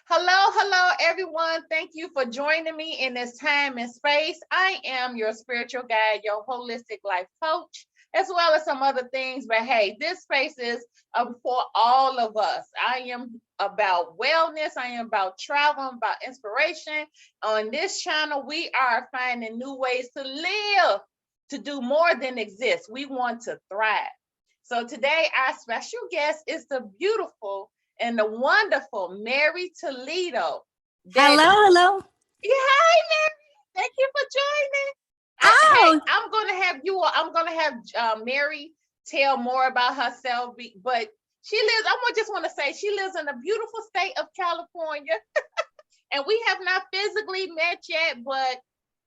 Hello, everyone. Thank you for joining me in this time and space. I am your spiritual guide, your holistic life coach, as well as some other things. But hey, this space is for all of us. I am about wellness. I am about travel, about inspiration. On this channel, we are finding new ways to live, to do more than exist. We want to thrive. So today, our special guest is the beautiful and the wonderful Mary Toledo. Hello, That hello. Yeah, hi Mary. Thank you for joining. Hey, Oh, I'm gonna have you. I'm gonna have Mary tell more about herself. But she lives. Just want to say she lives in the beautiful state of California, and we have not physically met yet. But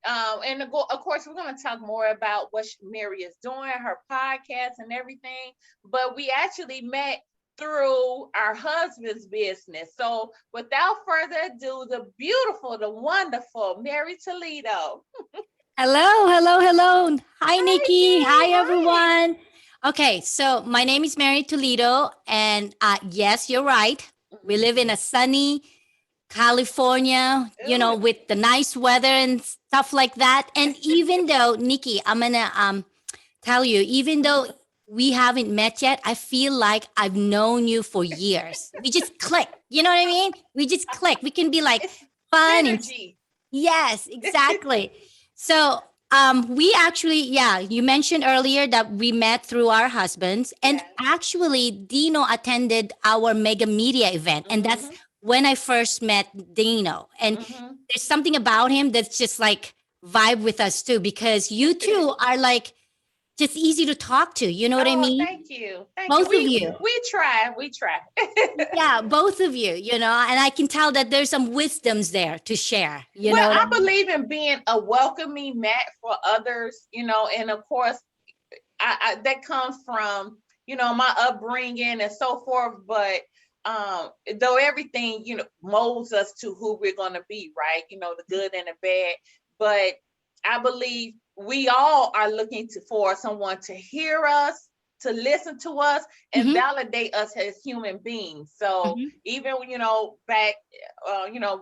and of course, we're gonna talk more about what Mary is doing, her podcast, and everything. But we actually met through our husband's business. So without further ado, the beautiful, the wonderful Mary Toledo. hello. Hi, Hi, Nikki. Mary. Hi, Hi. everyone. Okay, so my name is Mary Toledo, and yes, you're right. We live in a sunny California, Ooh, with the nice weather and stuff like that. And even though, Nikki, I'm gonna tell you, even though we haven't met yet, I feel like I've known you for years. We just click. You know what I mean? We just click. We can be like it's fun and synergy. yes, exactly. So, we actually, yeah, you mentioned earlier that we met through our husbands, and Yes. actually, Dino attended our mega media event, and that's Mm-hmm. when I first met Dino. And Mm-hmm. there's something about him that's just like vibe with us too, because you two are like just easy to talk to. You know what I Oh, mean? thank you. Thank you. Both of We you. we try. We try. Yeah, both of you, and I can tell that there's some wisdoms there to share. You Well, know what I I mean? believe in being a welcoming mat for others, and of course, I that comes from my upbringing and so forth. But though everything molds us to who we're going to be, right? The good and the bad. But I believe we all are looking for someone to hear us, to listen to us, and Hmm. validate us as human beings. So Hmm. even back,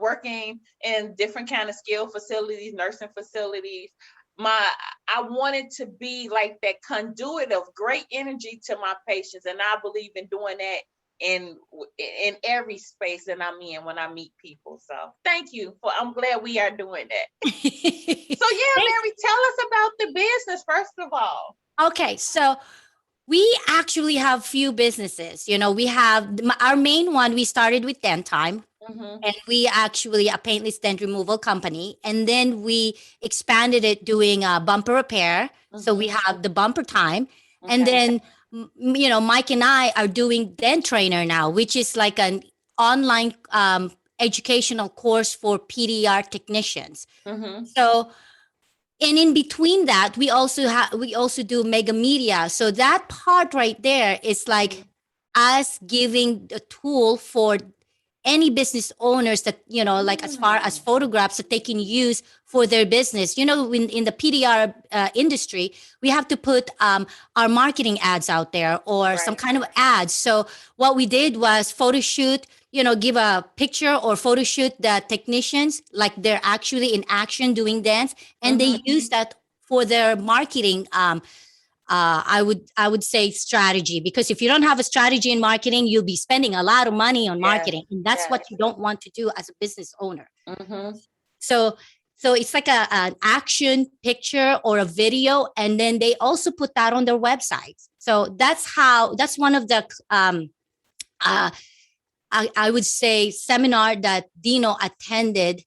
working in different kind of skill facilities, nursing facilities, my I wanted to be like that conduit of great energy to my patients, and I believe in doing that in every space that I'm in when I meet people. So thank you for. I'm glad we are doing that. So yeah, Thanks. Mary, tell us about the business first of all. Okay, so we actually have few businesses. We have our main one. We started with Dentime, Mm-hmm. and we actually a paintless dent removal company, and then we expanded it doing bumper repair. So we Mm-hmm. have the bumper time, and Okay. then Mike and I are doing dent trainer now, which is like an online educational course for PDR technicians. Mm-hmm. So and in between that we also do mega media, so that part right there is like Mm-hmm. us giving a tool for any business owners that like as far as Mm. photographs that they can use for their business. In the PDR industry, we have to put our marketing ads out there or some Right. kind of ads. So what we did was photo shoot, give a picture or photo shoot the technicians like they're actually in action doing dance, and they Mm-hmm. use that for their marketing. I would say strategy, because if you don't have a strategy in marketing, you'll be spending a lot of money on Yes. marketing, and that's Yes. what you don't want to do as a business owner. Mm-hmm. So so it's like an action picture or a video, and then they also put that on their websites. So that's one of the uh, I would say seminar that Dino attended.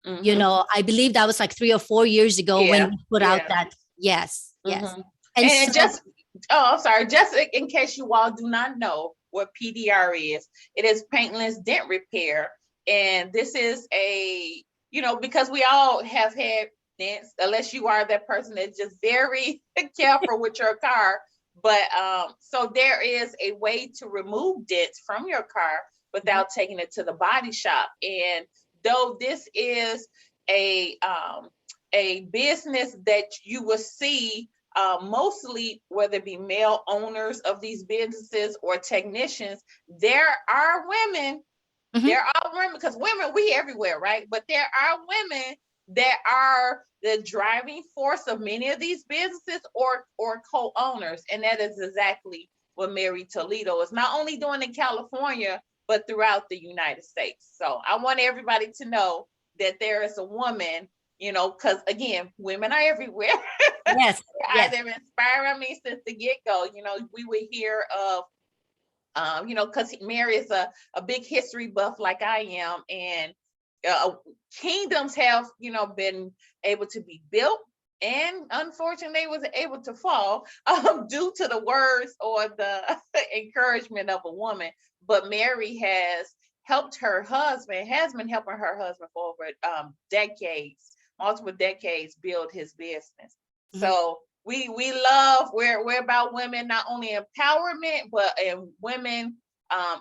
Mm-hmm. I believe that was like 3 or 4 years ago when Yeah. we put out Yeah. that. Yes, yes. Mm-hmm. And And so just, I'm sorry, just in case you all do not know what PDR is, it is paintless dent repair. And this is because we all have had dents, unless you are that person that's just very careful with your car. But so there is a way to remove dents from your car Mhm. without taking it to the body shop. And though this is a business that you will see mostly, whether it be male owners of these businesses or technicians, there are women There are women, because women, we everywhere, right? But there are women that are the driving force of many of these businesses or co-owners. And that is exactly what Mary Toledo is not only doing in California, but throughout the United States. So I want everybody to know that there is a woman, because again, women are everywhere. Yes. Yes. They've inspired me since the get-go. We would hear of because Mary is a big history buff like I am, and kingdoms have, been able to be built, and unfortunately was able to fall due to the words or the encouragement of a woman. But Mary has has been helping her husband for over decades, multiple decades, build his business. So we're about women, not only empowerment, but women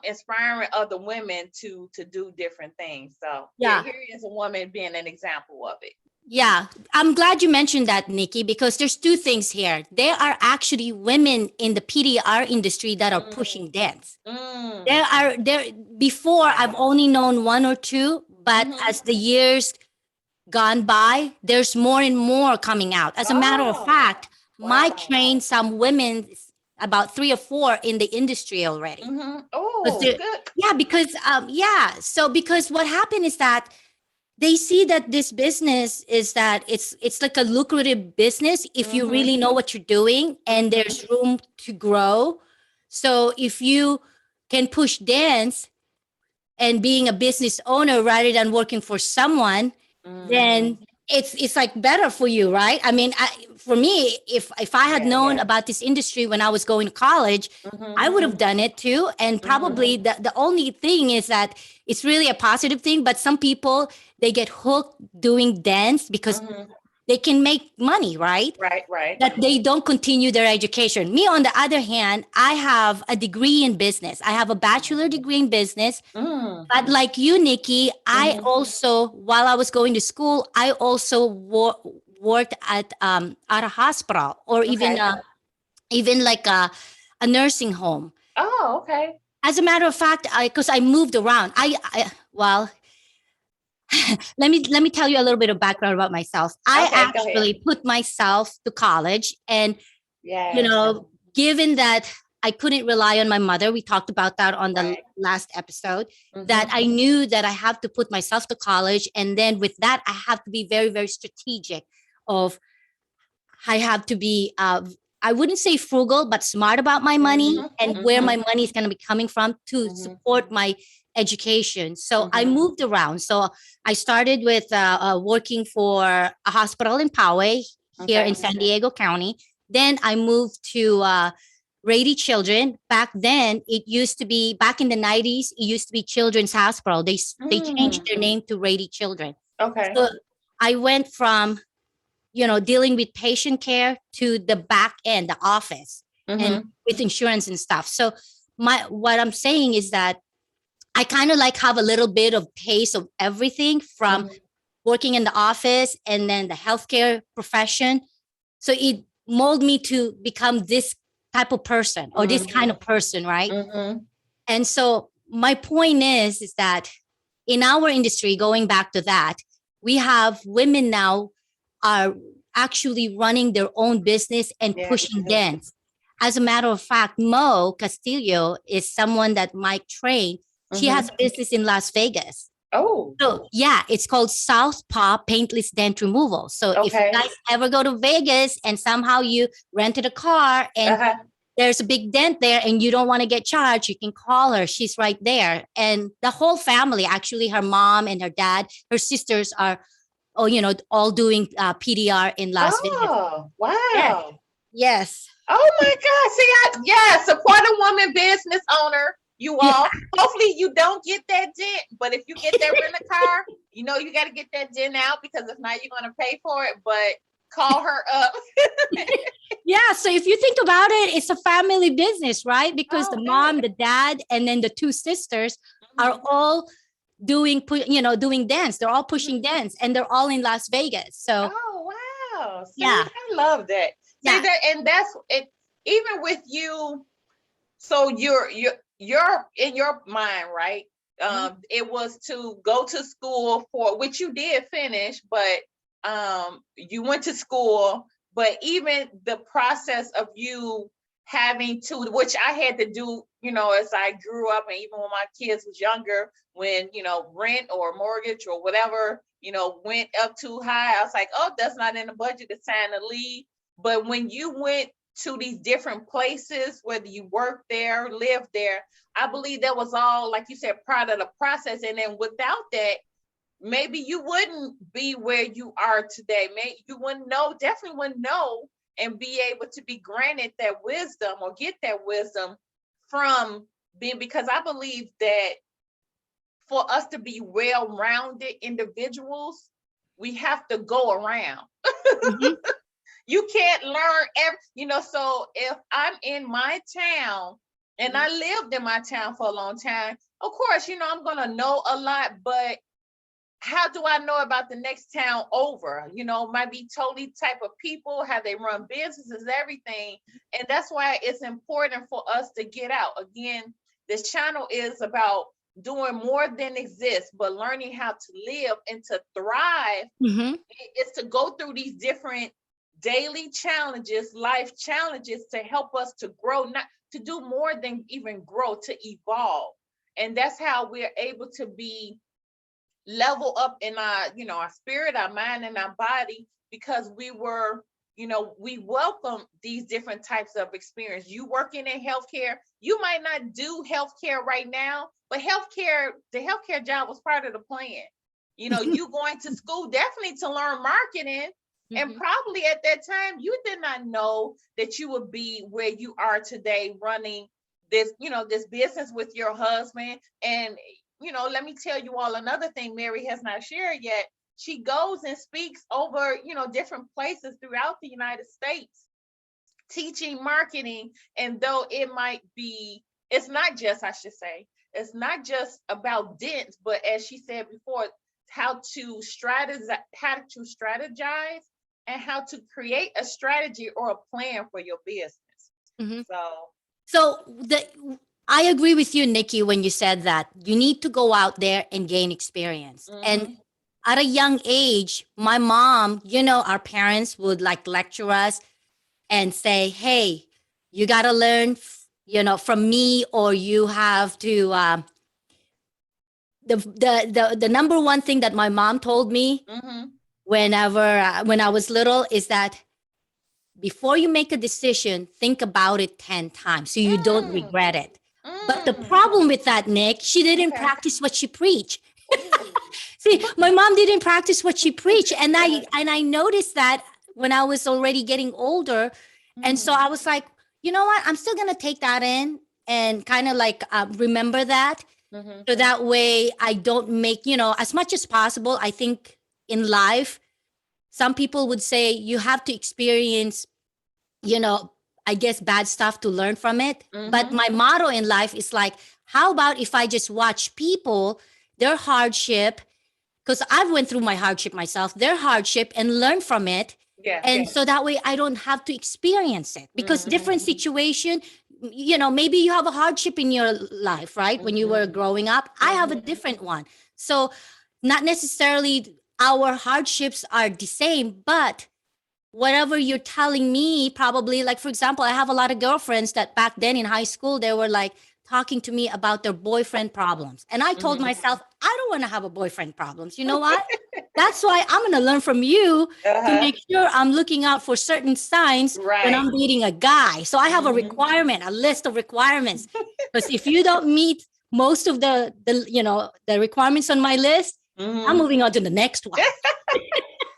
inspiring other women to do different things. So here is a woman being an example of it. Yeah, I'm glad you mentioned that, Nikki, because there's two things here. There are actually women in the PDR industry that are pushing dance. There before I've only known one or two, but as the years gone by, there's more and more coming out. As a matter of fact, Mike trained some women, about 3 or 4 in the industry already. Oh, good. Yeah, because because what happened is that they see that this business is that it's like a lucrative business if you really know what you're doing and there's room to grow. So if you can push dance and being a business owner rather than working for someone, then it's like better for you, right? I mean, for me, if I had known about this industry when I was going to college, I would have done it too. And probably the only thing is that it's really a positive thing, but some people, they get hooked doing dance because they can make money, right? Right. That they don't continue their education. Me, on the other hand, I have a degree in business. I have a bachelor degree in business. But like you, Nikki, I also, while I was going to school, I also worked at a hospital or even like a nursing home. Oh, okay. As a matter of fact, because I moved around, well, let me tell you a little bit of background about myself. I actually put myself to college, and given that I couldn't rely on my mother, we talked about that on the last episode, that I knew that I have to put myself to college, and then with that I have to be very, very strategic of I have to be I wouldn't say frugal, but smart about my money and where my money is going to be coming from to support my education. So I moved around. So I started with working for a hospital in Poway here in San Diego County. Then I moved to Rady Children. Back then, it used to be, back in the 90s, it used to be Children's Hospital. They changed their name to Rady Children. Okay. So I went from, dealing with patient care to the back end, the office, and with insurance and stuff. So what I'm saying is that I kind of like have a little bit of taste of everything from working in the office and then the healthcare profession. So it molded me to become this type of person or this kind of person, right? And so my point is that in our industry, going back to that, we have women now are actually running their own business and pushing dance. As a matter of fact, Mo Castillo is someone that Mike trained. She has a business in Las Vegas. Oh. So yeah, it's called Southpaw Paintless Dent Removal. So if you guys ever go to Vegas and somehow you rented a car and there's a big dent there and you don't want to get charged, you can call her. She's right there. And the whole family, actually her mom and her dad, her sisters are, all doing PDR in Las Vegas. Oh, wow. Yeah. Yes. Oh my God. See, support a woman business owner. You all, hopefully you don't get that dent, but if you get that rent a car, you got to get that dent out, because if not, you're going to pay for it, but call her up. Yeah. So if you think about it, it's a family business, right? Because the mom, the dad, and then the 2 sisters are all doing dance. They're all pushing dance, and they're all in Las Vegas. So, oh, wow. See, yeah. I love that. See that, and that's it. Even with you, so you're in your mind, right? It was to go to school for, which you did finish, but you went to school, but even the process of you having to, which I had to do, as I grew up, and even when my kids was younger, when, rent or mortgage or whatever, went up too high, I was like, oh, that's not in the budget, it's time to leave. But when you went to these different places, whether you worked there, lived there, I believe that was all, like you said, part of the process. And then without that, maybe you wouldn't be where you are today. Maybe you wouldn't know, definitely wouldn't know, and be able to be granted that wisdom or get that wisdom from being, because I believe that for us to be well-rounded individuals, we have to go around. Mhm. You can't learn so if I'm in my town and I lived in my town for a long time, of course, I'm going to know a lot, but how do I know about the next town over? Might be totally type of people, how they run businesses, everything. And that's why it's important for us to get out. Again, this channel is about doing more than exist, but learning how to live and to thrive. Mhm. It's to go through these different daily challenges, life challenges, to help us to grow, not to do more than even grow, to evolve. And that's how we're able to be level up in our, our spirit, our mind, and our body, because we were, we welcome these different types of experience. You working in healthcare, you might not do healthcare right now, but the healthcare job was part of the plan. You going to school definitely to learn marketing. And Mhm. probably at that time, you did not know that you would be where you are today, running this, this business with your husband. And, let me tell you all another thing Mary has not shared yet. She goes and speaks over, different places throughout the United States, teaching marketing. And though it might be, it's not just, I should say, it's not just about dents, but as she said before, how to strategize and how to create a strategy or a plan for your business. Mhm. So, So I agree with you, Nikki, when you said that you need to go out there and gain experience. And mhm, at a young age, my mom, our parents would like lecture us and say, "Hey, you got to learn, from me, or you have to." The number one thing that my mom told me mhm, when I was little is that before you make a decision, think about it 10 times so you don't mm, regret it. But the mm. problem with that, Nick, she didn't Okay. practice what she preached. Ooh. See, my mom didn't practice what she preached, and I noticed that when I was already getting older, and so Mm, I was like, you know what? I'm still gonna take that in and kind of like remember that, mhm, so that way I don't make as much as possible. I think in life, some people would say you have to experience you know, I guess bad stuff to learn from it. But mhm. my motto in life is like, how about if I just watch people, their hardship, because I've went through my hardship myself, their hardship, and learn from it. Yeah. And so that way I don't have to experience it, because Mhm, different situation, maybe you have a hardship in your life, right? When you mhm, were growing up, I have a mhm. different one. So not necessarily our hardships are the same, but whatever you're telling me, probably, like, for example, I have a lot of girlfriends that back then in high school, they were like talking to me about their boyfriend problems. And I told Mhm. myself, I don't want to have a boyfriend problems. You know what? That's why I'm going to learn from you to Uh-huh. make sure I'm looking out for certain signs when Right. I'm dating a guy. So I have a Mhm. requirement, a list of requirements. Because if you don't meet most of the requirements on my list, I'm Mhm. moving on to the next one.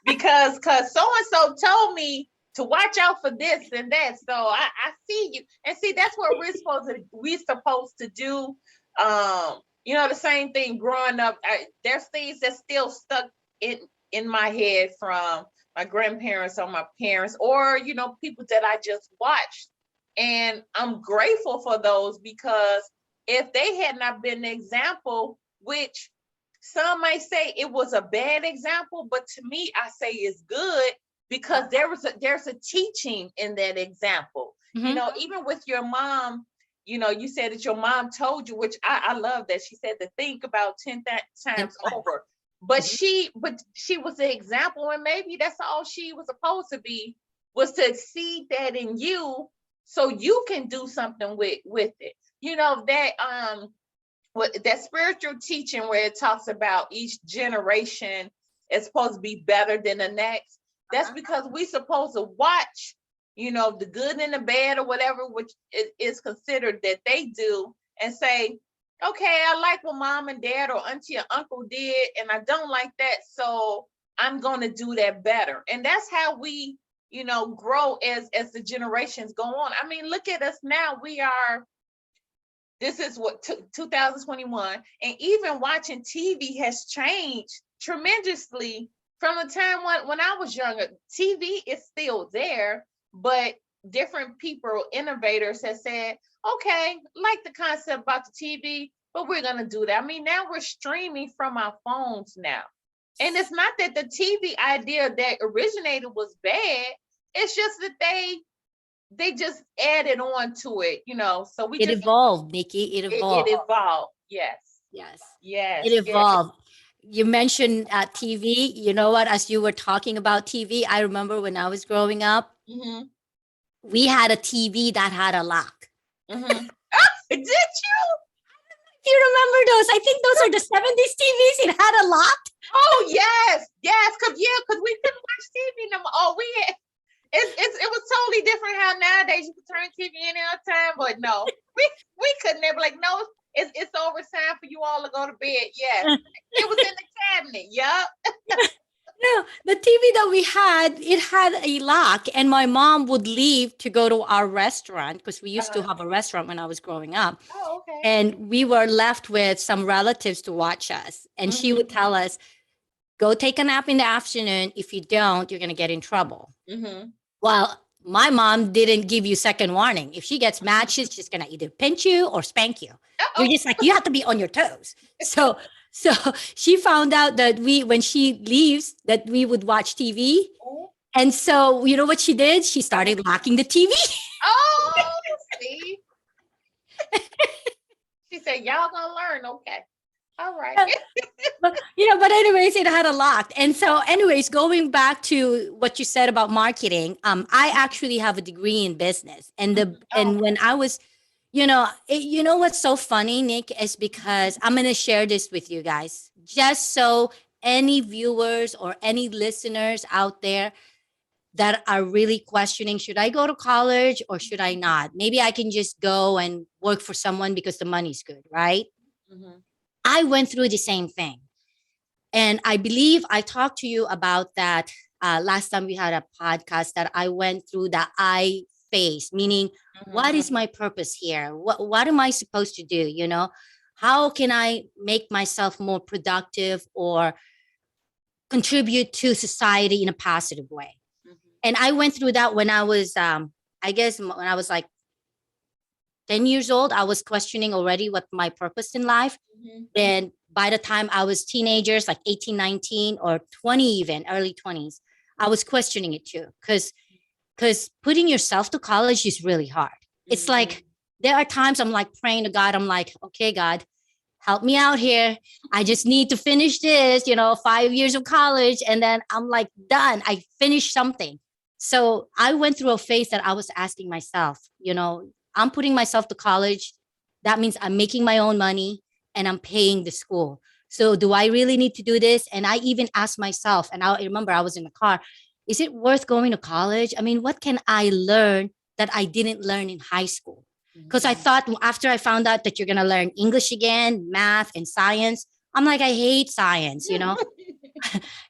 Because so and so told me to watch out for this and that. So I see you. And see, that's what we're supposed to do. The same thing growing up. There's things that still stuck in my head from my grandparents or my parents, or people that I just watched. And I'm grateful for those, because if they had not been the example, which some might say it was a bad example, but to me, I say it's good, because there's a teaching in that example. Mhm. Even with your mom, you said that your mom told you, which I love that. She said to think about 10 times over. But she was the example, and maybe that's all she was supposed to be, was to see that in you so you can do something with it. That spiritual teaching where it talks about each generation is supposed to be better than the next. That's because we supposed to watch, the good and the bad or whatever, which is considered that they do, and say, okay, I like what mom and dad or auntie or uncle did, and I don't like that, so I'm going to do that better. And that's how we, grow as the generations go on. I mean, look at us now. This is what 2021, and even watching TV has changed tremendously from the time when I was younger. TV is still there, but different people, innovators, have said, okay, like the concept about the TV, but we're going to do that. I mean, now we're streaming from our phones now. And it's not that the TV idea that originated was bad. It's just that they just added on to it, so it evolved, Nikki. It evolved. It evolved. Yes. It evolved. You mentioned TV. You know what? As you were talking about TV, I remember when I was growing up, we had a TV that had a lock. Did you? Do you remember those? I think those are the 70s TVs. It had a lock. Oh, yes. Because we couldn't watch TV no more. Oh, it was totally different how nowadays you can turn TV any other time, but no, we could never, like, no, it's over, time for you all to go to bed. Yes. It was in the cabinet. Yep. No, the TV that we had, it had a lock, and my mom would leave to go to our restaurant, because we used to have a restaurant when I was growing up. Oh, okay. And we were left with some relatives to watch us. And she would tell us, go take a nap in the afternoon. If you don't, you're going to get in trouble. Well, my mom didn't give you second warning. If she gets mad, she's just going to either pinch you or spank you. You're just like, you have to be on your toes. So she found out that when she leaves, that we would watch TV. And so, you know what she did? She started locking the TV. Oh, see? She said, y'all gonna learn. Okay. All right. but anyways, it had a lock. And so anyways, going back to what you said about marketing, I actually have a degree in business. And when I was, what's so funny, Nick, is because I'm going to share this with you guys, just so any viewers or any listeners out there that are really questioning, should I go to college or should I not? Maybe I can just go and work for someone because the money's good, right? I went through the same thing. And I believe I talked to you about that last time we had a podcast, that I went through the I phase, meaning what is my purpose here? What am I supposed to do? How can I make myself more productive or contribute to society in a positive way? And I went through that when I was, I guess when I was like 10 years old. I was questioning already what my purpose in life. Then by the time I was teenagers, like 18, 19 or 20, even early 20s, I was questioning it too. Because putting yourself to college is really hard. It's like, there are times I'm like praying to God. I'm like, okay, God, help me out here. I just need to finish this, 5 years of college. And then I'm like, done. I finished something. So I went through a phase that I was asking myself, I'm putting myself to college. That means I'm making my own money and I'm paying the school. So do I really need to do this? And I even asked myself, and I remember I was in the car, is it worth going to college? I mean, what can I learn that I didn't learn in high school? Because I thought after I found out that you're going to learn English again, math and science, I'm like, I hate science,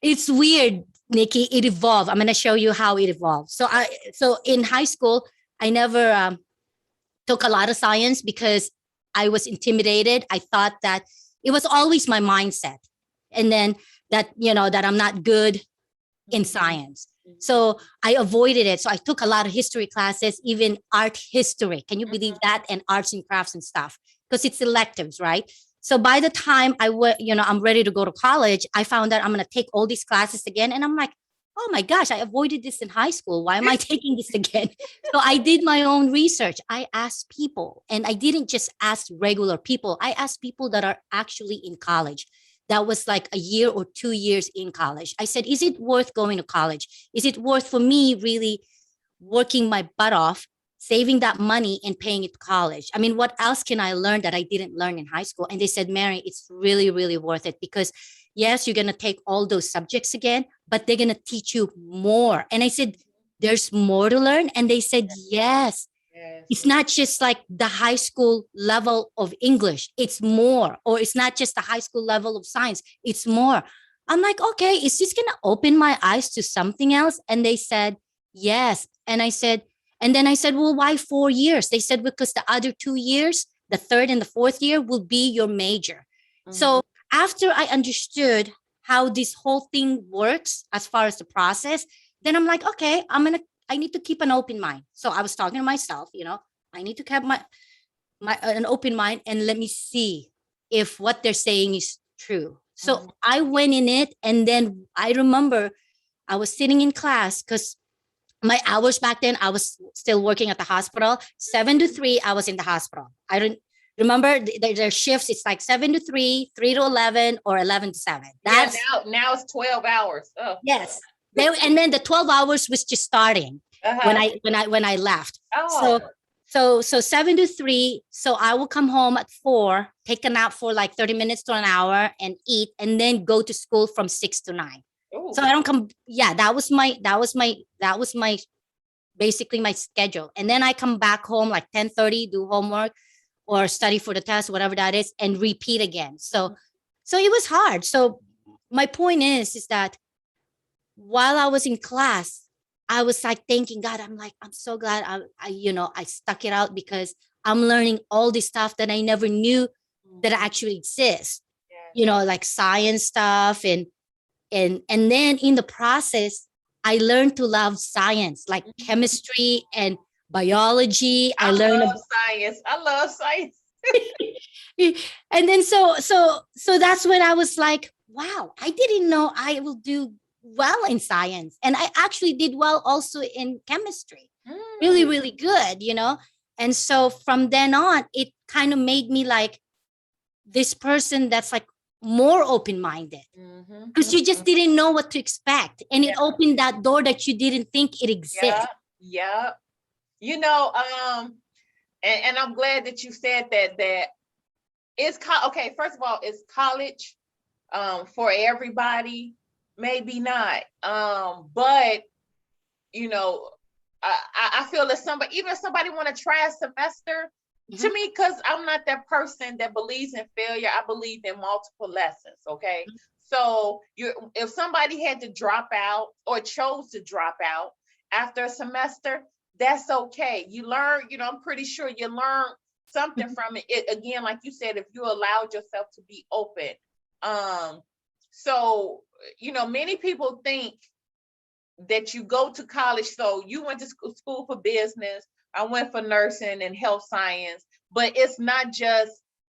It's weird, Nikki. It evolved. I'm going to show you how it evolved. So in high school, I never took a lot of science because I was intimidated. I thought that it was always my mindset. And then that I'm not good in science. So I avoided it. So I took a lot of history classes, even art history. Can you believe that? And arts and crafts and stuff, because it's electives, right? So by the time I'm ready to go to college, I found out I'm going to take all these classes again. And I'm like, oh my gosh, I avoided this in high school. Why am I taking this again? So I did my own research. I asked people, and I didn't just ask regular people. I asked people that are actually in college. That was like a year or 2 years in college. I said, is it worth going to college? Is it worth for me really working my butt off, saving that money and paying it to college? I mean, what else can I learn that I didn't learn in high school? And they said, Mary, it's really, really worth it because yes, you're going to take all those subjects again, but they're going to teach you more. And I said, there's more to learn. And they said, yes, Yes. it's not just like the high school level of English, it's more. Or it's not just the high school level of science, it's more. I'm like, okay, is this going to open my eyes to something else? And they said, yes. And then I said, well, why 4 years? They said, because the other 2 years, the third and the fourth year will be your major. Mhm. So after I understood how this whole thing works as far as the process, then I'm like, okay, I need to keep an open mind. So I was talking to myself, I need to keep my an open mind and let me see if what they're saying is true. So Mhm. I went in it, and then I remember I was sitting in class because my hours back then, I was still working at the hospital. 7 to 3, I was in the hospital. I don't remember their shifts. It's like 7 to 3, 3 to 11, or 11 to 7. Yeah, That's now it's 12 hours. Oh. yes. And then the 12 hours was just starting when Uh-huh. I left. Oh. So 7 to 3. So I will come home at 4, take a nap for like 30 minutes to an hour, and eat, and then go to school from 6 to 9. Ooh. So I don't come. Yeah, that was my basically my schedule. And then I come back home like 10:30, do homework or study for the test, whatever that is, and repeat again. So it was hard. So my point is that while I was in class, I was like thanking God. I'm like, I'm so glad I stuck it out because I'm learning all this stuff that I never knew that actually exists. Yes. Like science stuff, and then in the process, I learned to love science, like Mhm. chemistry and biology. I I learned love science. I love science. and then so that's when I was like, wow, I didn't know I will do well in science. And I actually did well also in chemistry. Really, Mm. really good. And so from then on, it kind of made me like this person that's like more open-minded Mhm. because you just Mhm. didn't know what to expect. And it Yeah. opened that door that you didn't think it Yeah. exists. Yeah. You know, and I'm glad that you said that it's okay, first of all, it's college for everybody, maybe not. But you know, I feel that somebody, even if somebody want to try a semester, Mhm. to me, because I'm not that person that believes in failure, I believe in multiple lessons. Okay, so if somebody had to drop out or chose to drop out after a semester, that's okay. You learn, I'm pretty sure you learn something Mhm. from it. Again, like you said, if you allowed yourself to be open. Um, so many people think that you go to college. So you went to school for business. I went for nursing and health science, but it's not just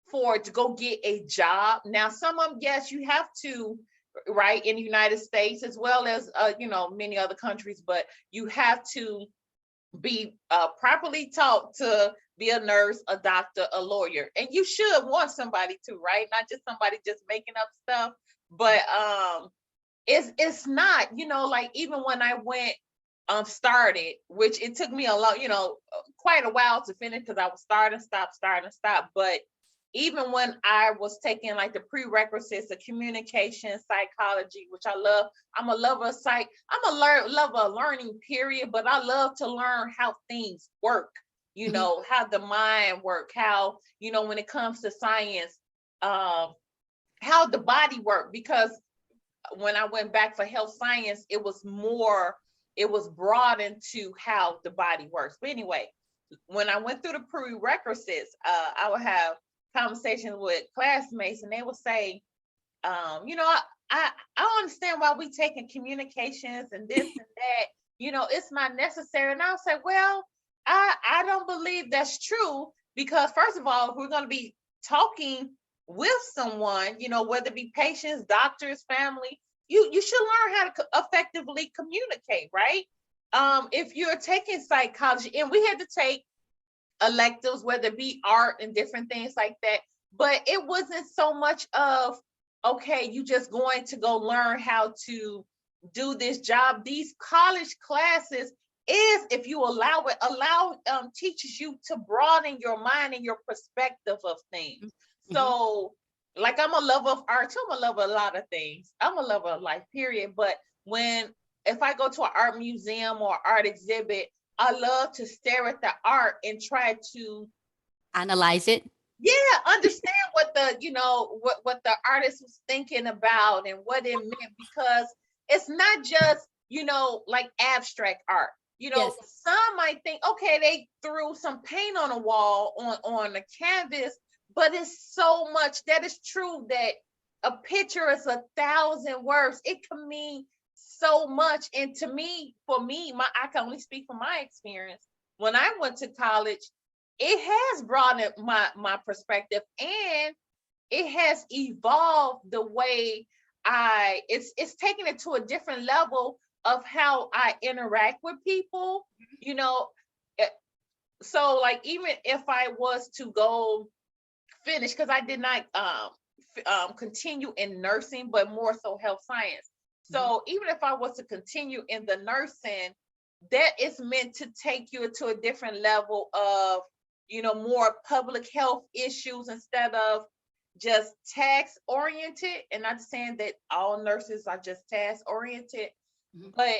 for to go get a job. Now, some of them, yes, you have to, right, in the United States as well as many other countries, but you have to be properly taught to be a nurse, a doctor, a lawyer, and you should want somebody to, right? Not just somebody just making up stuff, but it's not, like even when I went started, which it took me a lot, quite a while to finish because I was starting, stop. But even when I was taking like the prerequisites of communication psychology, which I love, I'm a lover of psych, lover of learning, period. But I love to learn how things work, Mhm. how the mind work, how, when it comes to science, um, how the body work, because when I went back for health science, it was broad into how the body works. But anyway, when I went through the prerequisites, I would have conversations with classmates, and they would say, I don't understand why we taking communications and this and that. It's not necessary. And I'll say, well, I don't believe that's true, because first of all, if we're going to be talking with someone, whether it be patients, doctors, family, you should learn how to effectively communicate, right? If you're taking psychology, and we had to take electives, whether it be art and different things like that, but it wasn't so much of, okay, you just going to go learn how to do this job. These college classes is, if you allow it, teaches you to broaden your mind and your perspective of things. Mhm. So, like, I'm a lover of art too. I'm a lover of a lot of things. I'm a lover of life, period. But if I go to an art museum or art exhibit, I love to stare at the art and try to, Analyze it. yeah, understand what the, what the artist was thinking about and what it meant, because it's not just, like abstract art. Yes. Some might think, okay, they threw some paint on a wall, on a canvas, but it's so much that is true, that a picture is 1,000 words. It can mean so much. And to me, for me, I can only speak from my experience. When I went to college, it has broadened my perspective, and it has evolved the way it's taken it to a different level of how I interact with people. you know eh, so, like, even if I was to go finish, because I did not continue in nursing, but more so health science. Mhm. So even if I was to continue in the nursing, that is meant to take you to a different level of, more public health issues, instead of just tax oriented. And not saying that all nurses are just task oriented, Mhm. but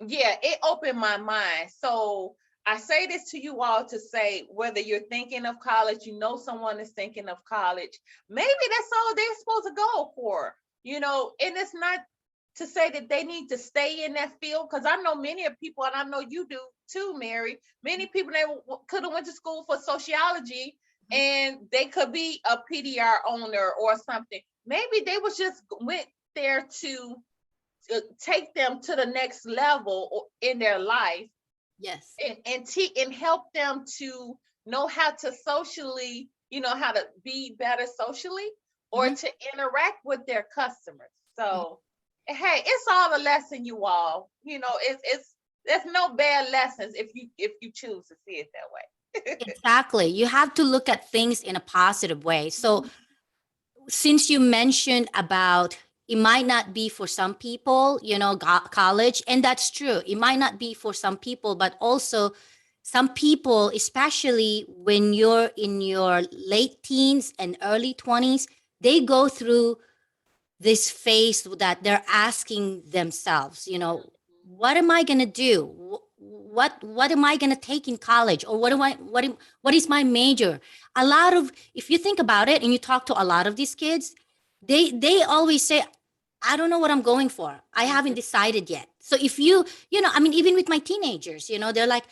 yeah, it opened my mind. So I say this to you all to say, whether you're thinking of college, someone is thinking of college, maybe that's all they're supposed to go for, and it's not to say that they need to stay in that field, because I know many of people, and I know you do too, Mary. Many people, they could have went to school for sociology, Mhm. and they could be a PDR owner or something. Maybe they was just went there to take them to the next level in their life, Yes. and help them to know how to socially, how to be better socially, or Mhm. to interact with their customers. Mhm. So, hey, it's all a lesson, you all. It's there's no bad lessons if you choose to see it that way. Exactly. You have to look at things in a positive way. So, since you mentioned about it might not be for some people, college, and that's true. It might not be for some people, but also some people, especially when you're in your late teens and early 20s, they go through this phase that they're asking themselves, what am I going to do? What am I going to take in college, or what is my major? A lot of, if you think about it and you talk to a lot of these kids, they always say, I don't know what I'm going for. I haven't decided yet. So if I mean, even with my teenagers, they're like,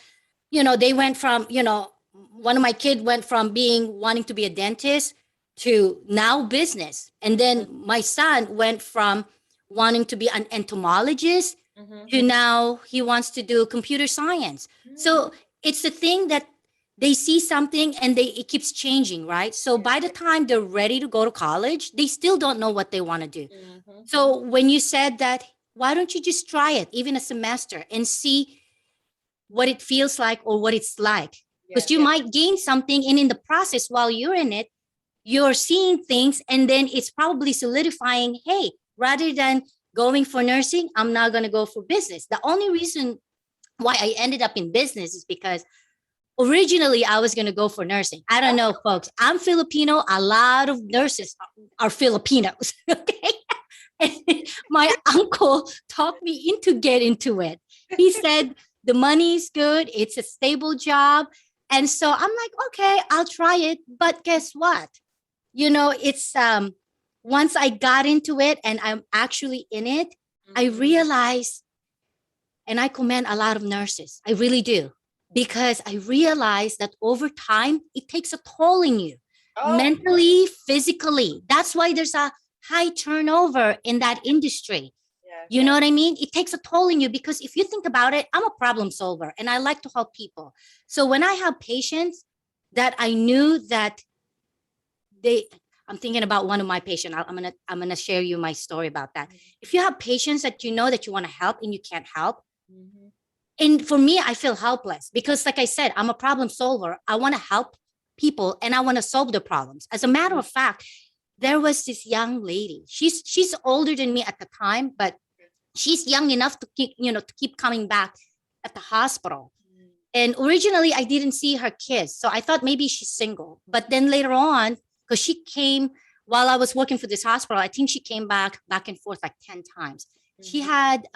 they went from, one of my kids went from being wanting to be a dentist to now business. And then my son went from wanting to be an entomologist Mhm. to now he wants to do computer science. Mhm. So it's the thing that they see something and it keeps changing, right? So by the time they're ready to go to college, they still don't know what they want to do. Mhm. So when you said that, why don't you just try it, even a semester, and see what it feels like or what it's like? Because Yes. you might gain something, and in the process, while you're in it, you're seeing things, and then it's probably solidifying, hey, rather than going for nursing, I'm not going to go for business. The only reason why I ended up in business is because originally I was going to go for nursing. I don't know, folks. I'm Filipino. A lot of nurses are Filipinos. Okay. And my uncle talked me into get into it. He said the money's good, it's a stable job. And so I'm like, okay, I'll try it. But guess what? It's once I got into it and I'm actually in it, I Mhm. realized, and I commend a lot of nurses. I really do. Because I realized that over time, it takes a toll in you, Oh, mentally, physically. That's why there's a high turnover in that industry. yes. You know what I mean? It takes a toll in you because if you think about it, I'm a problem solver and I like to help people. So when I have patients that I knew that they I'm thinking about one of my patients. I'm gonna share you my story about that. If you have patients that you know that you want to help and you can't help, and for me, I feel helpless because, like I said, I'm a problem solver. I want to help people and I want to solve the problems. As a matter of fact, there was this young lady. She's older than me at the time, but she's young enough to keep coming back at the hospital. And originally, I didn't see her kids, so I thought maybe she's single. But then later on, because she came while I was working for this hospital, I think she came back and forth like 10 times. She had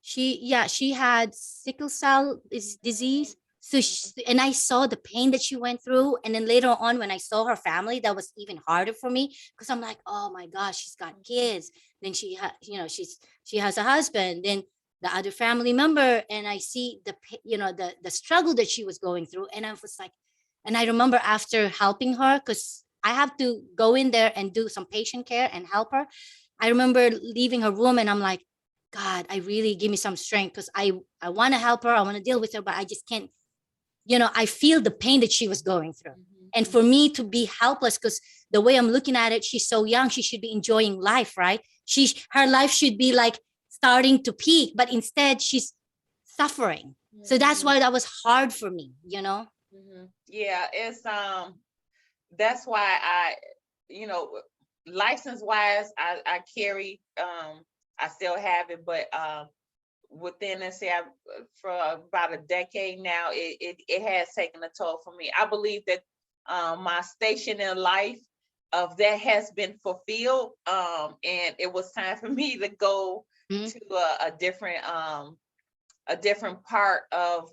she had sickle cell disease. So and I saw the pain that she went through, and then later on when I saw her family, that was even harder for me because I'm like, oh my gosh, she's got kids, then she has a husband, then the other family member, and I see the struggle that she was going through, and I was like, and I remember after helping her, because I have to go in there and do some patient care and help her. I remember leaving her room and I'm like, God, I really give me some strength because I want to help her. I want to deal with her, but I just can't, I feel the pain that she was going through. And for me to be helpless, because the way I'm looking at it, she's so young, she should be enjoying life, right? Her life should be like starting to peak, but instead she's suffering. So that's why that was hard for me, Yeah, it's that's why license wise, I carry I still have it, but within, let's say, for about a decade now, it has taken a toll for me. I believe that my station in life of that has been fulfilled, and it was time for me to go to a different part of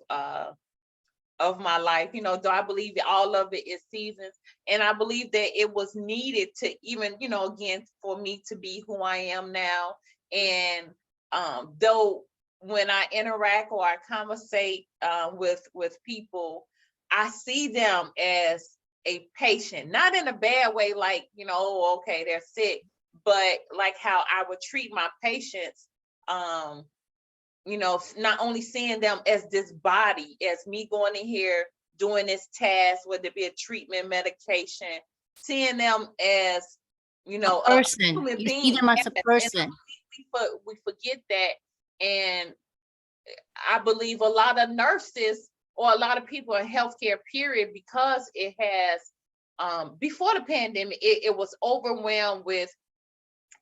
my life. Though I believe that all of it is seasons, and I believe that it was needed to even, again, for me to be who I am now. And though when I interact or I conversate with people, I see them as a patient, not in a bad way, like, oh, okay, they're sick, but like how I would treat my patients. Not only seeing them as this body, as me going in here doing this task, whether it be a treatment, medication, seeing them as, a a person. human You see being. them as a And person. we forget that. And I believe a lot of nurses or a lot of people in healthcare, period, because it has, before the pandemic, it was overwhelmed with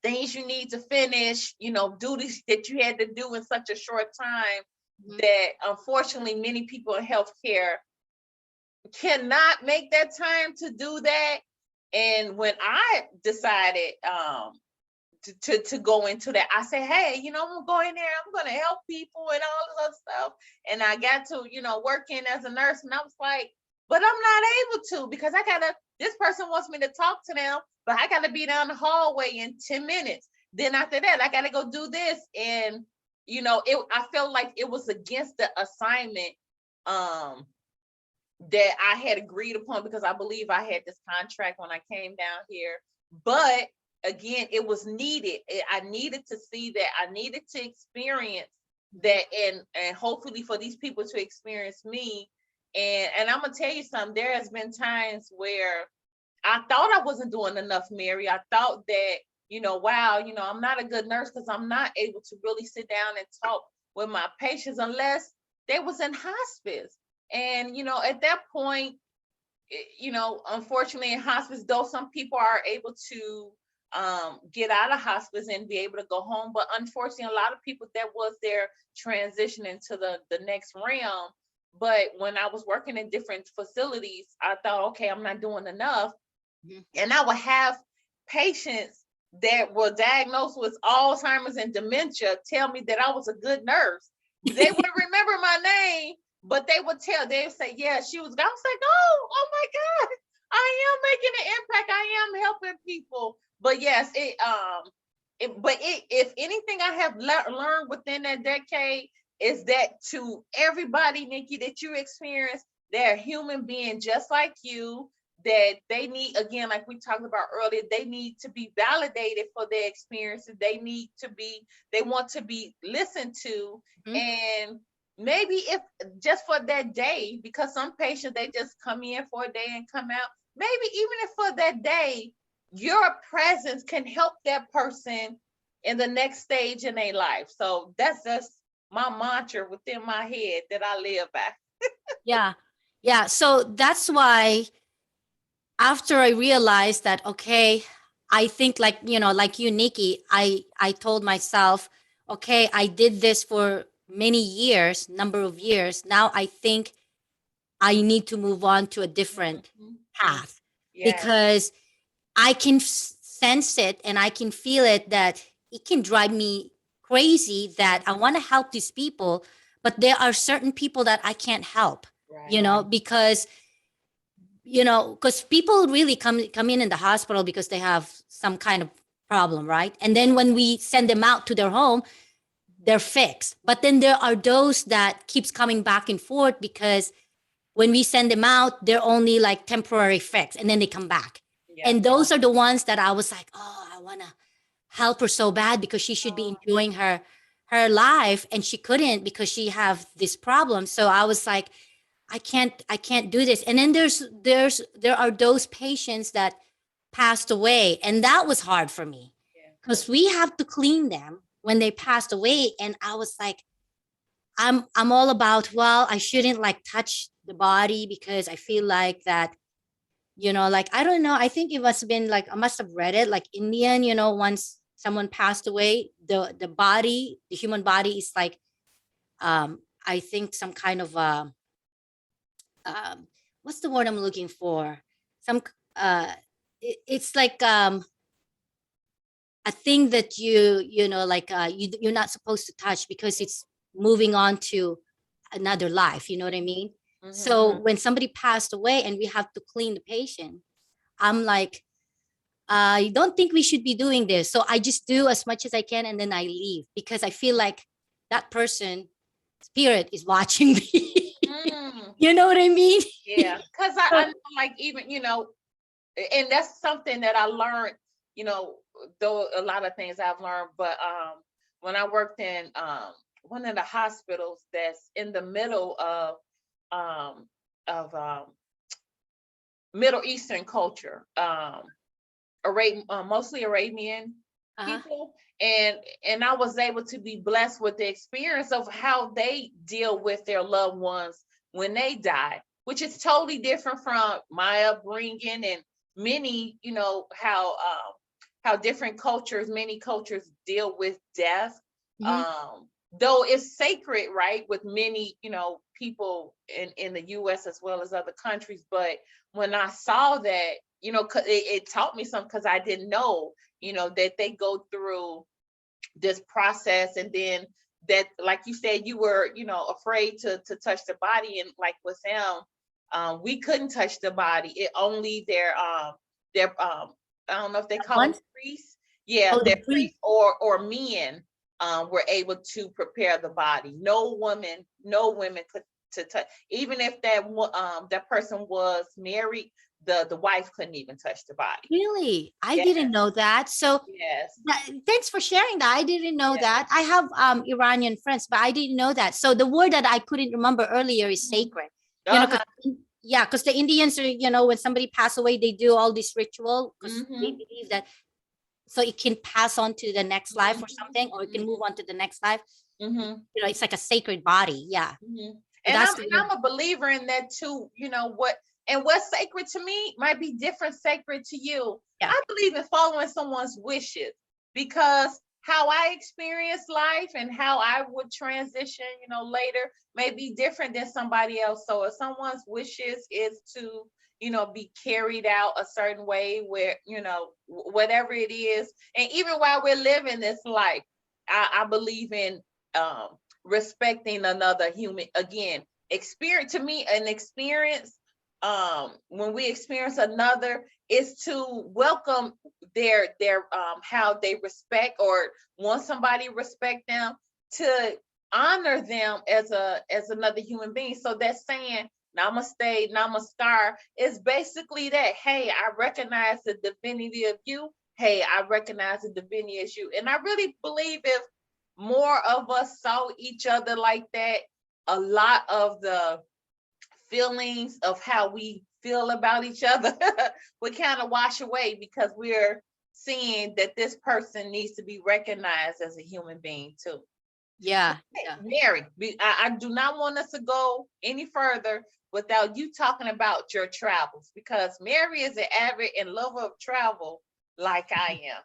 things you need to finish, duties that you had to do in such a short time, that unfortunately many people in healthcare cannot make that time to do that. And when I decided to go into that, I said, hey, I'm gonna go in there, I'm gonna help people and all this other stuff. And I got to, work in as a nurse, and I was like, but I'm not able to, because this person wants me to talk to them, but I gotta be down the hallway in 10 minutes. Then after that, I gotta go do this. And, I felt like it was against the assignment that I had agreed upon, because I believe I had this contract when I came down here. But again, it was needed. I needed to see that. I needed to experience that, and hopefully for these people to experience me. And I'm gonna tell you something. There has been times where I thought I wasn't doing enough, Mary. I thought that, wow, I'm not a good nurse because I'm not able to really sit down and talk with my patients unless they was in hospice. And, at that point, unfortunately in hospice, though some people are able to get out of hospice and be able to go home, but unfortunately a lot of people, that was their transition into the next realm. But when I was working in different facilities, I thought, okay, I'm not doing enough. And I would have patients that were diagnosed with Alzheimer's and dementia tell me that I was a good nurse. They wouldn't remember my name, but they would say, yeah, she was. I was like, oh my God, I am making an impact. I am helping people. But yes, if anything I have learned within that decade is that to everybody, Nikki, that you experience, they're a human being just like you, that they need, again, like we talked about earlier, they need to be validated for their experiences. They want to be listened to. And maybe if just for that day, because some patients, they just come in for a day and come out, maybe even if for that day, your presence can help that person in the next stage in their life. So that's just my mantra within my head that I live by. Yeah. Yeah. So that's why after I realized that, okay, I think like, like you, Nikki, I told myself, okay, I did this for many years, number of years. Now I think I need to move on to a different Mm-hmm. path Yes. because I can sense it and I can feel it that it can drive me crazy that I want to help these people, but there are certain people that I can't help, Right. because because people really come in the hospital because they have some kind of problem, right? And then when we send them out to their home, they're fixed. But then there are those that keeps coming back and forth because when we send them out, they're only like temporary fix and then they come back. Yeah. And those are the ones that I was like, oh, I want to help her so bad because she should be enjoying her life and she couldn't because she have this problem. So I was like, I can't do this. And then there are those patients that passed away and that was hard for me Yeah. because we have to clean them when they passed away and I was like, I'm all about, well, I shouldn't like touch the body because I feel like that, like I don't know. I think it must have been like I must have read it like Indian, once someone passed away, the human body is like I think some kind of um what's the word I'm looking for? Some it's like a thing that like you're not supposed to touch because it's moving on to another life, you know what I mean? So Mm-hmm. when somebody passed away and we have to clean the patient, I'm like, I don't think we should be doing this. So I just do as much as I can and then I leave because I feel like that person spirit is watching me. Mm. You know what I mean? Yeah. Because I So, know, like, even, and that's something that I learned, you know, though a lot of things I've learned, but when I worked in one of the hospitals that's in the middle um of Middle Eastern culture, mostly Arabian uh-huh. people, and I was able to be blessed with the experience of how they deal with their loved ones when they die, which is totally different from my upbringing and many, how different cultures, many cultures deal with death. Mhm. Um, though it's sacred, right, with many, people in the US as well as other countries. But when I saw that, 'cause it taught me something because I didn't know, that they go through this process, and then that, like you said, you were, afraid to touch the body, and like with them, we couldn't touch the body. It only their I don't know if they That call them one? priests. Yeah, Oh, the their priest. priests or men were able to prepare the body. No women could to touch, even if that person was married, the wife couldn't even touch the body. Really? I Yeah. didn't know that. So Yes. thanks for sharing that. I didn't know Yeah. that. I have Iranian friends, but I didn't know that. So the word that I couldn't remember earlier is Mhm. sacred. Because Uh-huh. yeah, because the Indians are, when somebody pass away, they do all this ritual because they Mhm. believe that so it can pass on to the next life or Mhm. something, or it can move on to the next life. Mhm. It's like a sacred body. Yeah. Mhm. So And that's I'm the and word. I'm a believer in that too. What's sacred to me might be different sacred to you. Yeah. I believe in following someone's wishes because how I experience life and how I would transition, later may be different than somebody else. So if someone's wishes is to, be carried out a certain way where, whatever it is, and even while we're living this life, I believe in respecting another human. Again, experience, to me, an experience, when we experience another, is to welcome their how they respect or want somebody respect them, to honor them as another human being. So that's saying namaste, namaskar is basically that. Hey, I recognize the divinity of you. Hey, I recognize the divinity as you. And I really believe if more of us saw each other like that, a lot of the feelings of how we feel about each other would kind of wash away, because we're seeing that this person needs to be recognized as a human being too. Yeah. Hey, Yeah. Mary, I do not want us to go any further without you talking about your travels, because Mary is an avid and lover of travel like I am.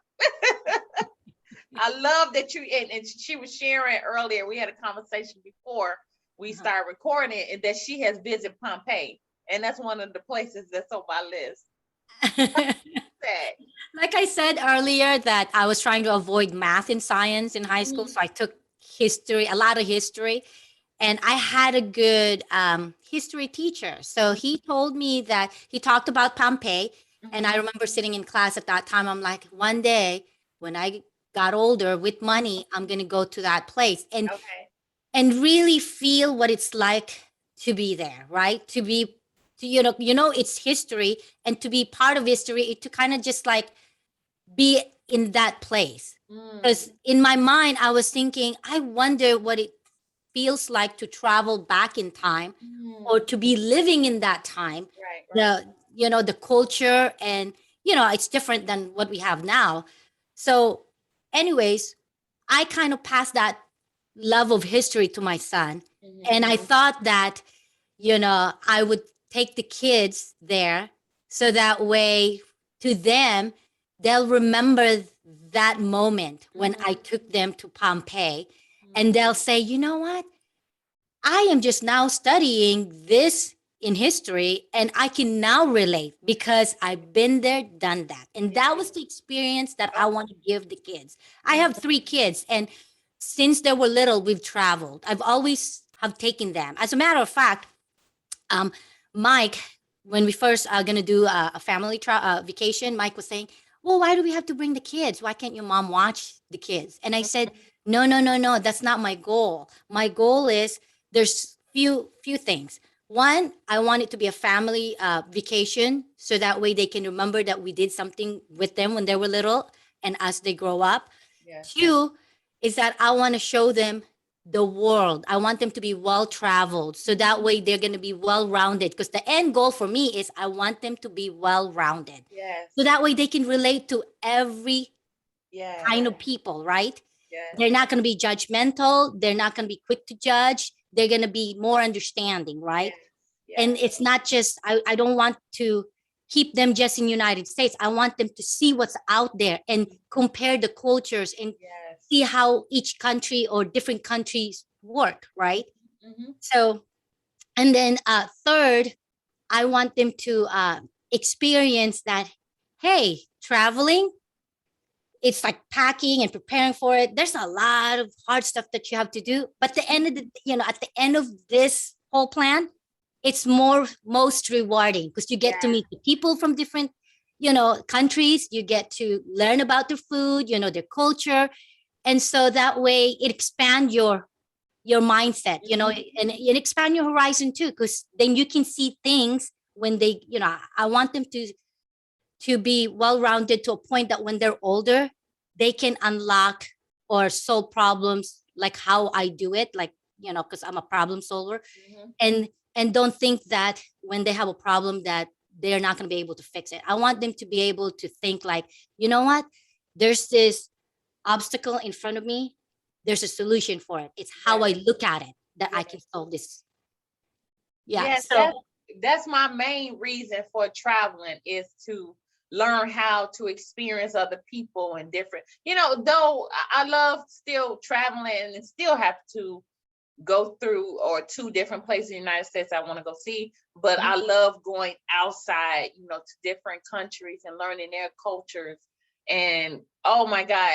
I love that you, and she was sharing earlier, we had a conversation before we started recording, and that she has visited Pompeii. And that's one of the places that's on my list. That. Like I said earlier, that I was trying to avoid math and science in high school. Mhm. So I took history, a lot of history. And I had a good history teacher. So he told me that he talked about Pompeii. And I Mhm. remember sitting in class at that time, I'm like, one day when I got older with money, I'm going to go to that place Okay. and really feel what it's like to be there, right? To be, to, it's history, and to be part of history, to kind of just like be in that place. Mm. Because in my mind, I was thinking, I wonder what it feels like to travel back in time, or Mm. to be living in that time. Right, right. The culture, and it's different than what we have now. So anyways, I kind of passed that love of history to my son, and I Mhm. thought that I would take the kids there, so that way, to them, they'll remember that moment when I Mhm. took them to Pompeii, and Mhm. they'll say, you know what? I am just now studying this in history, and I can now relate because I've been there, done that. And Yeah. that was the experience that I Oh. want to give the kids. I have Mhm. 3 kids, and since they were little, we've traveled. I've always have taken them. As a matter of fact, um, Mike, when we first are going to do a family vacation, Mike was saying, well, why do we have to bring the kids? Why can't your mom watch the kids? And I said, no, no, no, no, that's not my goal. My goal is, there's few things. One, I want it to be a family vacation, so that way they can remember that we did something with them when they were little and as they grow up. Yes. Two is that I want to show them the world. I want them to be well traveled, so that way they're going to be well rounded. Because the end goal for me is, I want them to be well rounded, so Yes. that way they can relate to every Yes. kind of people, right? Yes. They're not going to be judgmental. They're not going to be quick to judge. They're going to be more understanding, right? Yes. And Yes. it's not just, I don't want to keep them just in United States. I want them to see what's out there and compare the cultures, and Yes. see how each country or different countries work, right? Mhm. So, and then third, I want them to experience that, hey, traveling, it's like packing and preparing for it. There's a lot of hard stuff that you have to do. But the end of at the end of this whole plan, it's most rewarding, because you get to Yeah. meet the people from different, countries. You get to learn about their food, their culture. And so that way it expand your mindset, Mhm. and it expand your horizon too, because then you can see things when they, I want them to be well rounded, to a point that when they're older, they can unlock or solve problems like how I do it, like, because I'm a problem solver. Mhm. And don't think that when they have a problem that they're not going to be able to fix it. I want them to be able to think like, you know what? There's this obstacle in front of me. There's a solution for it. It's how I Yes. look at it that I can Yes. solve this. Yeah. Yes, So that's my main reason for traveling, is to learn how to experience other people and different, though I love still traveling and still have to go through or two different places in the United States I want to go see, but mhm, I love going outside, to different countries and learning their cultures. And oh my God,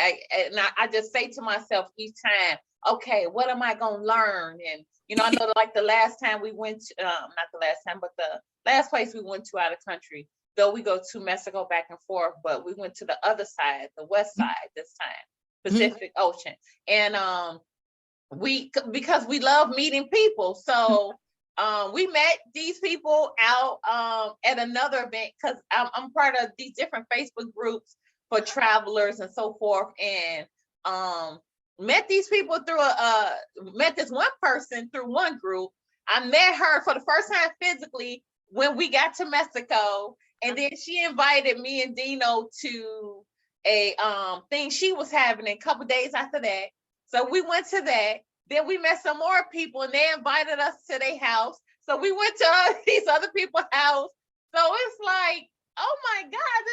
I just say to myself each time, okay, what am I gonna learn? And I know, like the last time we went to, not the last time, but the last place we went to out of country, though we go to Mexico back and forth, but we went to the other side, the west mhm, side this time, mhm, Pacific Ocean. And because we love meeting people, so we met these people out at another event, because I'm part of these different Facebook groups for travelers and so forth, and met these people through met this one person through one group. I met her for the first time physically when we got to Mexico, and then she invited me and Dino to a thing she was having a couple days after that. So we went to that. Then we met some more people and they invited us to their house. So we went to these other people's house. So it's like, oh my God,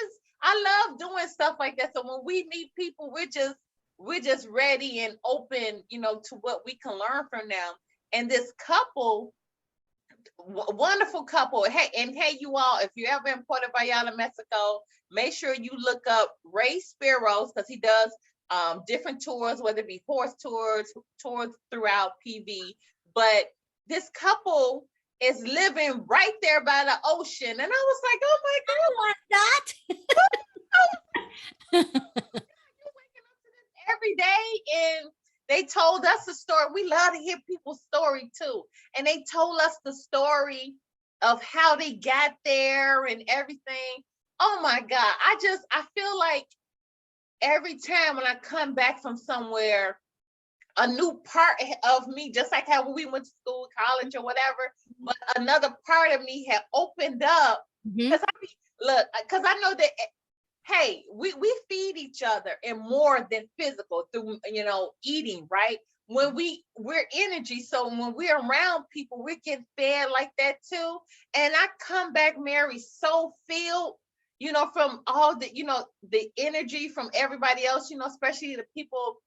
I love doing stuff like that. So when we meet people, we're just ready and open, to what we can learn from them. And this couple, wonderful couple. Hey, you all, if you're ever in Puerto Vallarta, Mexico, make sure you look up Ray Spiros, because he does different tours, whether it be horse tours throughout PV. But this couple is living right there by the ocean, and I was like, oh my God, I want that. you're waking up to this every day. And they told us a story. We love to hear people's story too. And they told us the story of how they got there and everything. Oh my God. I feel like every time when I come back from somewhere, a new part of me, just like how we went to school, college, or whatever, but another part of me had opened up. Because I know that, hey, we feed each other and more than physical through, eating, right? When we're energy. So when we're around people, we get fed like that too. And I come back, Mary, so filled, from all the, the energy from everybody else, especially the people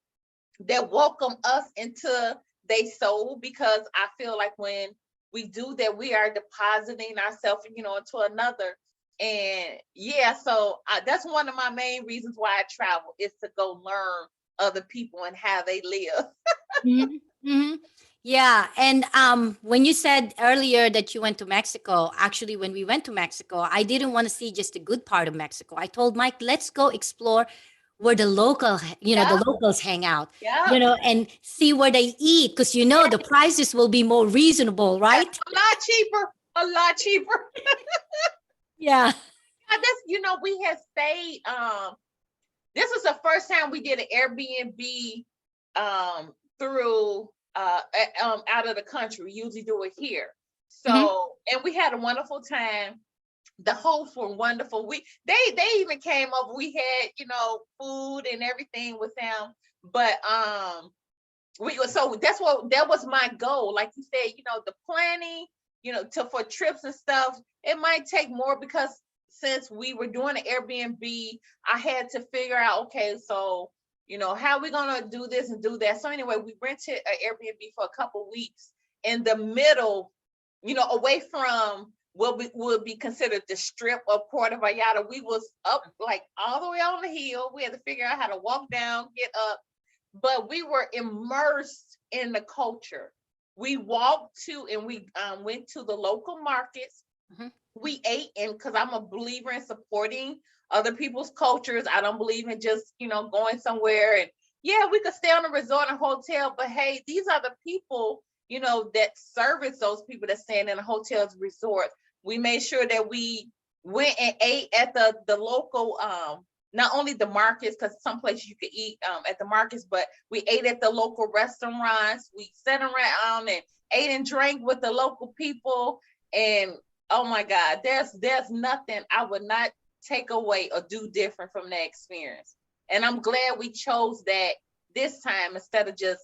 that welcome us into their soul, because I feel like when we do that, we are depositing ourselves, into another. And yeah, so that's one of my main reasons why I travel, is to go learn other people and how they live. Yeah. And when you said earlier that you went to Mexico, actually, when we went to Mexico, I didn't want to see just the good part of Mexico. I told Mike, let's go explore where the the locals hang out, Yeah. and see where they eat. Because, the prices will be more reasonable, right? A lot cheaper. A lot cheaper. Yeah. We had stayed, this was the first time we did an Airbnb through out of the country. We usually do it here. So, and we had a wonderful time. The hosts were wonderful. They even came over. We had, food and everything with them. But so that was my goal. Like you said, the planning, for trips and stuff, it might take more, because since we were doing an Airbnb, I had to figure out, okay, so, how are we going to do this and do that? So anyway, we rented an Airbnb for a couple weeks in the middle, away from what would be considered the strip of Puerto Vallarta. We was up like all the way on the hill. We had to figure out how to walk down, get up, but we were immersed in the culture. We walked to, and we went to the local markets. We ate, and because I'm a believer in supporting other people's cultures. I don't believe in just, going somewhere and, yeah, we could stay on a resort and hotel, but hey, these are the people, that service those people that staying in the hotels, resorts. We made sure that we went and ate at the local, not only the markets, because some places you could eat at the markets, but we ate at the local restaurants. We sat around and ate and drank with the local people. And oh my God, there's nothing I would not take away or do different from that experience. And I'm glad we chose that this time instead of just,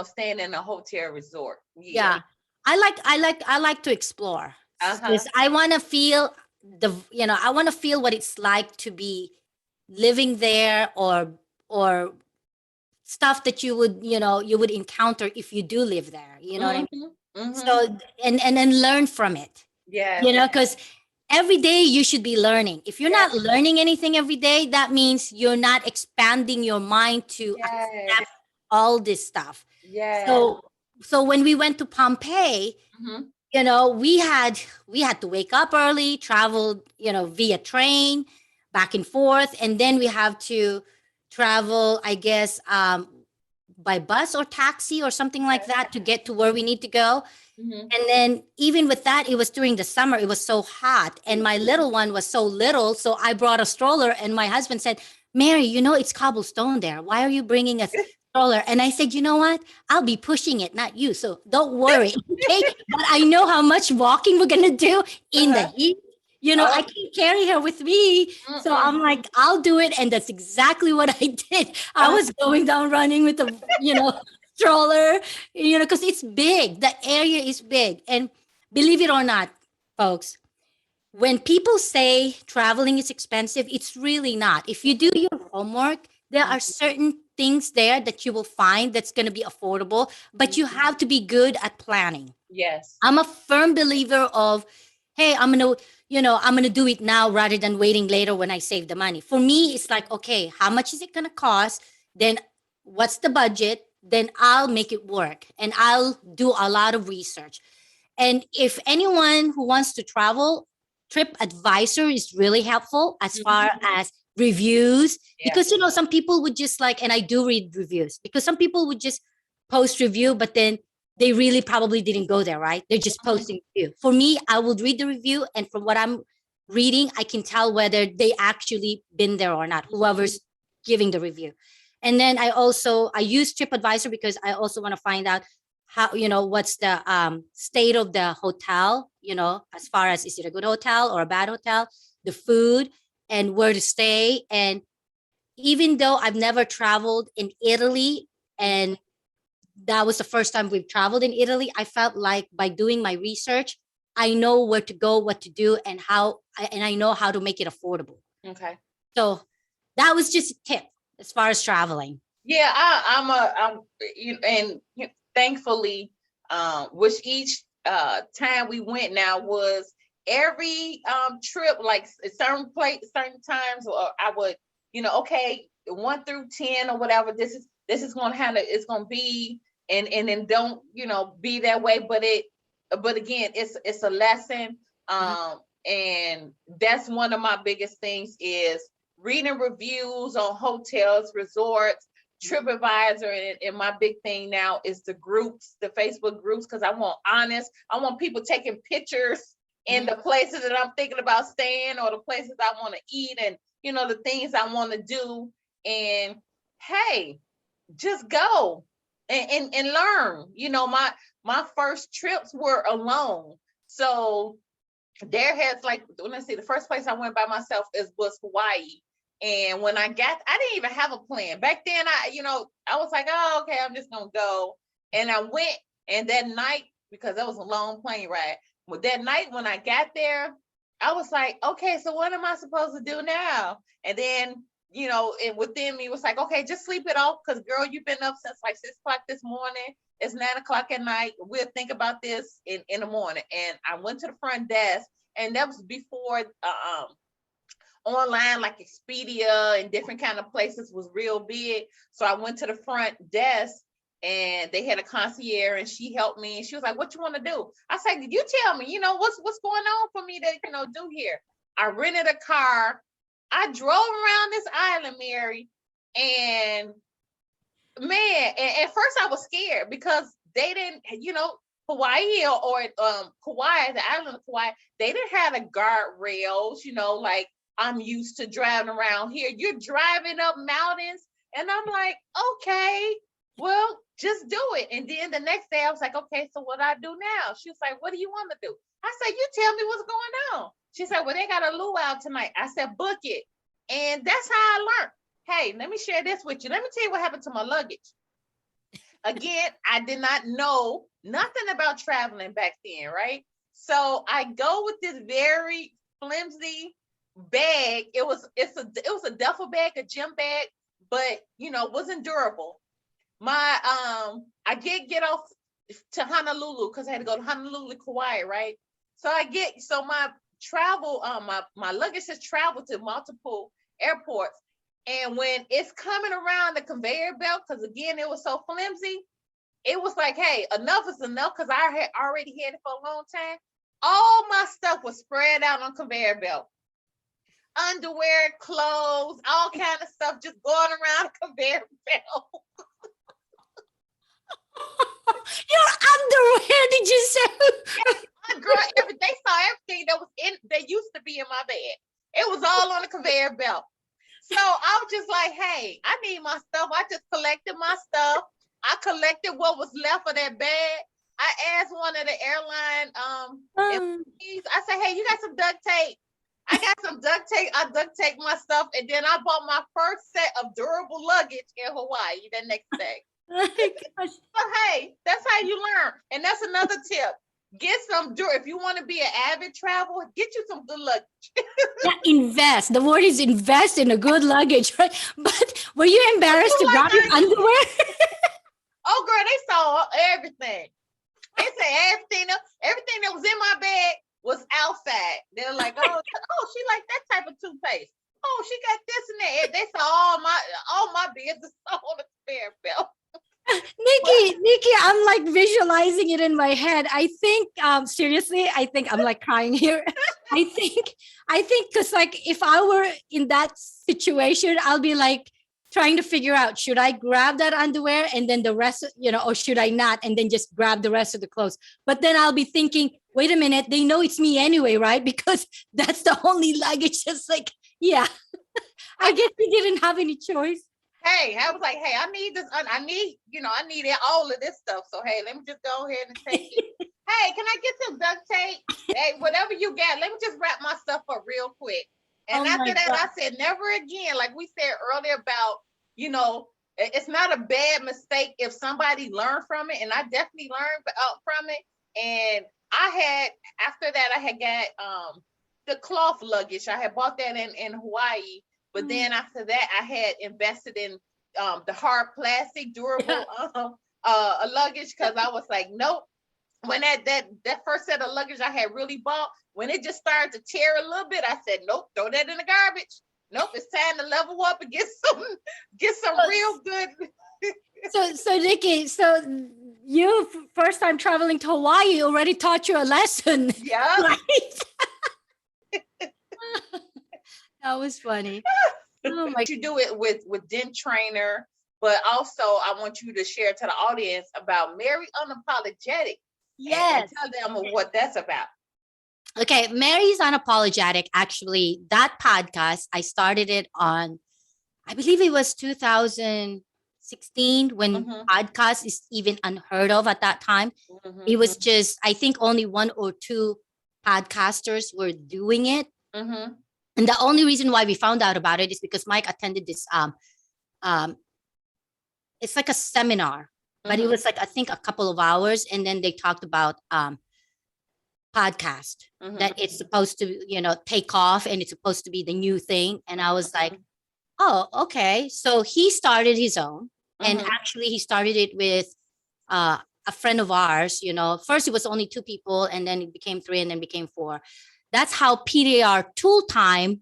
staying in a hotel resort. Yeah. I like to explore. Because I want to feel I want to feel what it's like to be living there, or stuff that you would encounter if you do live there. You know what I mean? So, and then learn from it. Yeah. Because every day you should be learning. If you're not learning anything every day, that means you're not expanding your mind to accept all this stuff. Yeah. So when we went to Pompeii, we had to wake up early, travel, via train back and forth. And then we have to travel, I guess, by bus or taxi or something like that to get to where we need to go. And then even with that, it was during the summer. It was so hot. And my little one was so little. So I brought a stroller, and my husband said, Mary, it's cobblestone there. Why are you bringing a stroller. And I said, you know what? I'll be pushing it, not you. So don't worry. Okay. But I know how much walking we're going to do in the Uh-huh. heat. I Oh, can't carry her with me. So mm-mm. I'm like, I'll do it. And that's exactly what I did. I Uh, was going down running with the, stroller, because it's big. The area is big. And believe it or not, folks, when people say traveling is expensive, it's really not. If you do your homework, there are certain things there that you will find that's going to be affordable, but you have to be good at planning. yes. I'm a firm believer of, hey, I'm going to do it now rather than waiting later when I save the money. For me, it's like, okay, how much is it going to cost? Then what's the budget? Then I'll make it work and I'll do a lot of research. And if anyone who wants to travel, TripAdvisor is really helpful as far Mhm. as reviews. Yeah. Because, some people would just like, and I do read reviews, because some people would just post review, but then they really probably didn't go there, right? They're just Mhm. posting review. For me, I would read the review, and from what I'm reading, I can tell whether they actually been there or not, whoever's giving the review. And then I use TripAdvisor because I also want to find out how, what's the state of the hotel, as far as is it a good hotel or a bad hotel, the food, and where to stay. And even though I've never traveled in Italy, and that was the first time we've traveled in Italy, I felt like by doing my research, I know where to go, what to do, and I know how to make it affordable. Okay. So that was just a tip as far as traveling. Yeah, I'm and thankfully, which each time we went now was every trip like certain times, or I would, okay, 1 through 10 or whatever. This is gonna handle. It's gonna be, and then don't be that way. But again, it's a lesson. Mhm. And that's one of my biggest things is reading reviews on hotels, resorts, TripAdvisor, and my big thing now is the groups, the Facebook groups, because I want people taking pictures in Mhm. the places that I'm thinking about staying, or the places I want to eat, and the things I want to do. And hey, just go and learn. My first trips were alone. So there has, like, let's see, the first place I went by myself was Hawaii. And when I didn't even have a plan back then. I was like, oh, okay, I'm just gonna go. And I went, and that night, because that was a long plane ride, but that night when I got there, I was like, okay, so what am I supposed to do now? And then, and within me was like, okay, just sleep it off, because girl, you've been up since like 6 o'clock this morning. It's 9 o'clock at night. We'll think about this in the morning. And I went to the front desk, and that was before online, like Expedia and different kind of places was real big. So I went to the front desk, and they had a concierge, and she helped me, and she was like, what you want to do? I said, you tell me, what's going on for me to do here. I rented a car. I drove around this island, Mary, and man, and at first I was scared because they didn't, Hawaii or Kauai, the island of Kauai, they didn't have the guardrails, like I'm used to driving around here. You're driving up mountains, and I'm like, okay, well, just do it. And then the next day I was like, okay, so what I do now? She was like, what do you want to do? I said, you tell me what's going on. She said, well, they got a luau tonight. I said, book it. And that's how I learned. Hey, let me share this with you. Let me tell you what happened to my luggage. Again, I did not know nothing about traveling back then, right? So I go with this very flimsy bag. It was a duffel bag, a gym bag, but wasn't durable. I did get off to Honolulu because I had to go to Honolulu, Kauai, right? So my travel, my luggage has traveled to multiple airports. And when it's coming around the conveyor belt, because again, it was so flimsy, it was like, hey, enough is enough, because I had already had it for a long time. All my stuff was spread out on conveyor belt. Underwear, clothes, all kind of stuff just going around the conveyor belt. Your underwear, did you say? Girl, they saw everything that used to be in my bed. It was all on the conveyor belt. So I was just like, hey, I need my stuff. I just collected my stuff. I collected what was left of that bag. I asked one of the airline Um, employees, I said, hey, you got some duct tape? I got some duct tape. I duct taped my stuff, and then I bought my first set of durable luggage in Hawaii the next day. my gosh. So hey, that's how you learn. And that's another tip. Get some if you want to be an avid traveler, get you some good luggage. Yeah, invest. The word is invest in a good luggage, right? But were you embarrassed to grab your underwear? Oh girl, they saw everything. They said everything that was in my bag was outside. They're like, oh, she like that type of toothpaste. Oh, she got this and that. They saw all my business on the conveyor belt. Nikki, I'm like visualizing it in my head. I think, seriously, I think I'm like crying here. I think, because like if I were in that situation, I'll be like trying to figure out, should I grab that underwear and then the rest, or should I not? And then just grab the rest of the clothes. But then I'll be thinking, wait a minute, they know it's me anyway, right? Because that's the only luggage. Just like, yeah, I guess we didn't have any choice. Hey, I was like, hey, I need this. I need all of this stuff. So hey, let me just go ahead and take it. Hey, can I get some duct tape? Hey, whatever you got, let me just wrap my stuff up real quick. And after that, I said, never again. Like we said earlier about, it's not a bad mistake if somebody learned from it. And I definitely learned from it. And after that, I had got the cloth luggage. I had bought that in Hawaii. But then after that, I had invested in the hard plastic durable luggage, because I was like, nope. When that first set of luggage I had really bought, when it just started to tear a little bit, I said, nope, throw that in the garbage. Nope, it's time to level up and get some real good. So Nikki, so you first time traveling to Hawaii already taught you a lesson. Yeah. Right? That was funny. Oh my! You do it with Den Trainer, but also I want you to share to the audience about Mary Unapologetic. Yes. And tell them what that's about. Okay, Mary's Unapologetic. Actually, that podcast, I started it on, I believe it was 2016 when podcast is even unheard of at that time. It was just, I think only one or two podcasters were doing it. And the only reason why we found out about it is because Mike attended this, it's like a seminar, but it was like, I think a couple of hours. And then they talked about podcast that it's supposed to, take off and it's supposed to be the new thing. And I was like, oh, okay. So he started his own. And actually he started it with a friend of ours, first it was only 2 people and then it became 3 and then became 4. That's how PDR Tool Time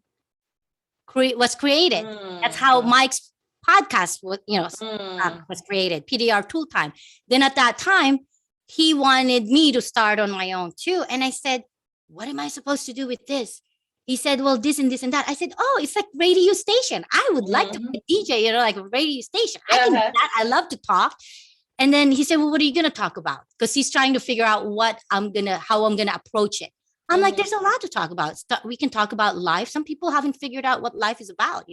was created. That's how Mike's podcast was, was created, PDR Tool Time. Then at that time, he wanted me to start on my own too. And I said, what am I supposed to do with this? He said, well, this and this and that. I said, oh, it's like radio station. I would like to be a DJ, like a radio station. I can do that. I love to talk. And then he said, well, what are you going to talk about? Because he's trying to figure out how I'm going to approach it. I'm like, there's a lot to talk about. We can talk about life. Some people haven't figured out what life is about,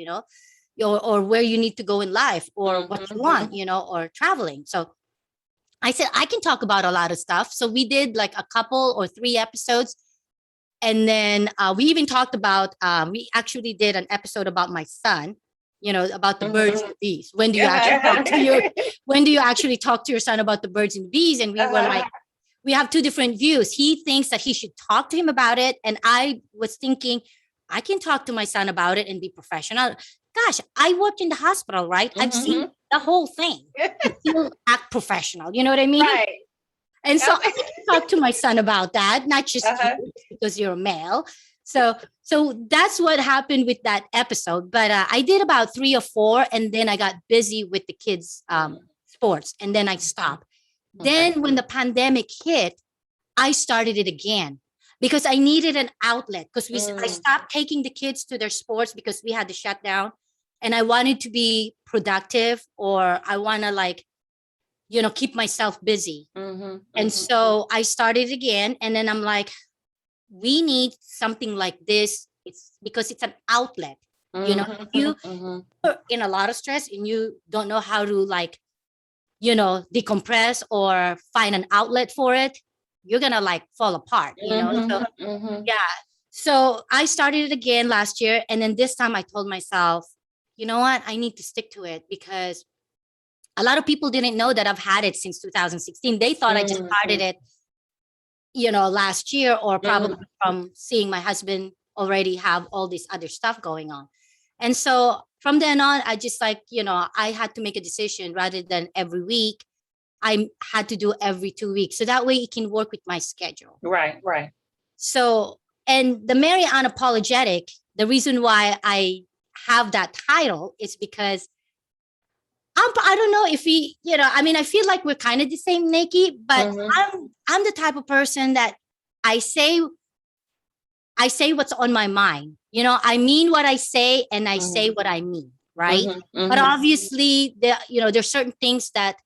or where you need to go in life or what you want, or traveling. So I said, I can talk about a lot of stuff. So we did like a couple or 3 episodes. And then we even talked about, we actually did an episode about my son, about the birds and the bees. When do you actually talk to your son about the birds and the bees? And we were like, we have 2 different views. He thinks that he should talk to him about it. And I was thinking, I can talk to my son about it and be professional. Gosh, I worked in the hospital, right? I've seen the whole thing. Still act professional. You know what I mean? Right. And so I can talk to my son about that, not just you, because you're a male. So that's what happened with that episode. But I did about 3 or 4, and then I got busy with the kids' sports, and then I stopped. Then when the pandemic hit, I started it again because I needed an outlet, because I stopped taking the kids to their sports because we had to shut down, and I wanted to be productive, or I want to keep myself busy. And so I started again, and then I'm like, we need something like this. It's because it's an outlet. You know, if you Mm-hmm. are in a lot of stress and you don't know how to like, decompress or find an outlet for it, you're gonna like fall apart, So Mm-hmm. Mm-hmm. yeah. So I started it again last year. And then this time I told myself, you know what? I need to stick to it because a lot of people didn't know that I've had it since 2016. They thought I just started it, last year, or probably Mm-hmm. from seeing my husband already have all this other stuff going on. And so from then on, I just like, I had to make a decision rather than every week. I had to do every 2 weeks. So that way it can work with my schedule. Right, right. So, and the Mary Unapologetic, the reason why I have that title is because I don't know if we, I mean, I feel like we're kind of the same, Nikki, but Mm-hmm. I'm the type of person that I say I say what's on my mind. I mean what I say and I say Mm-hmm. what I mean, right? Mm-hmm. But Mm-hmm. obviously there's certain things that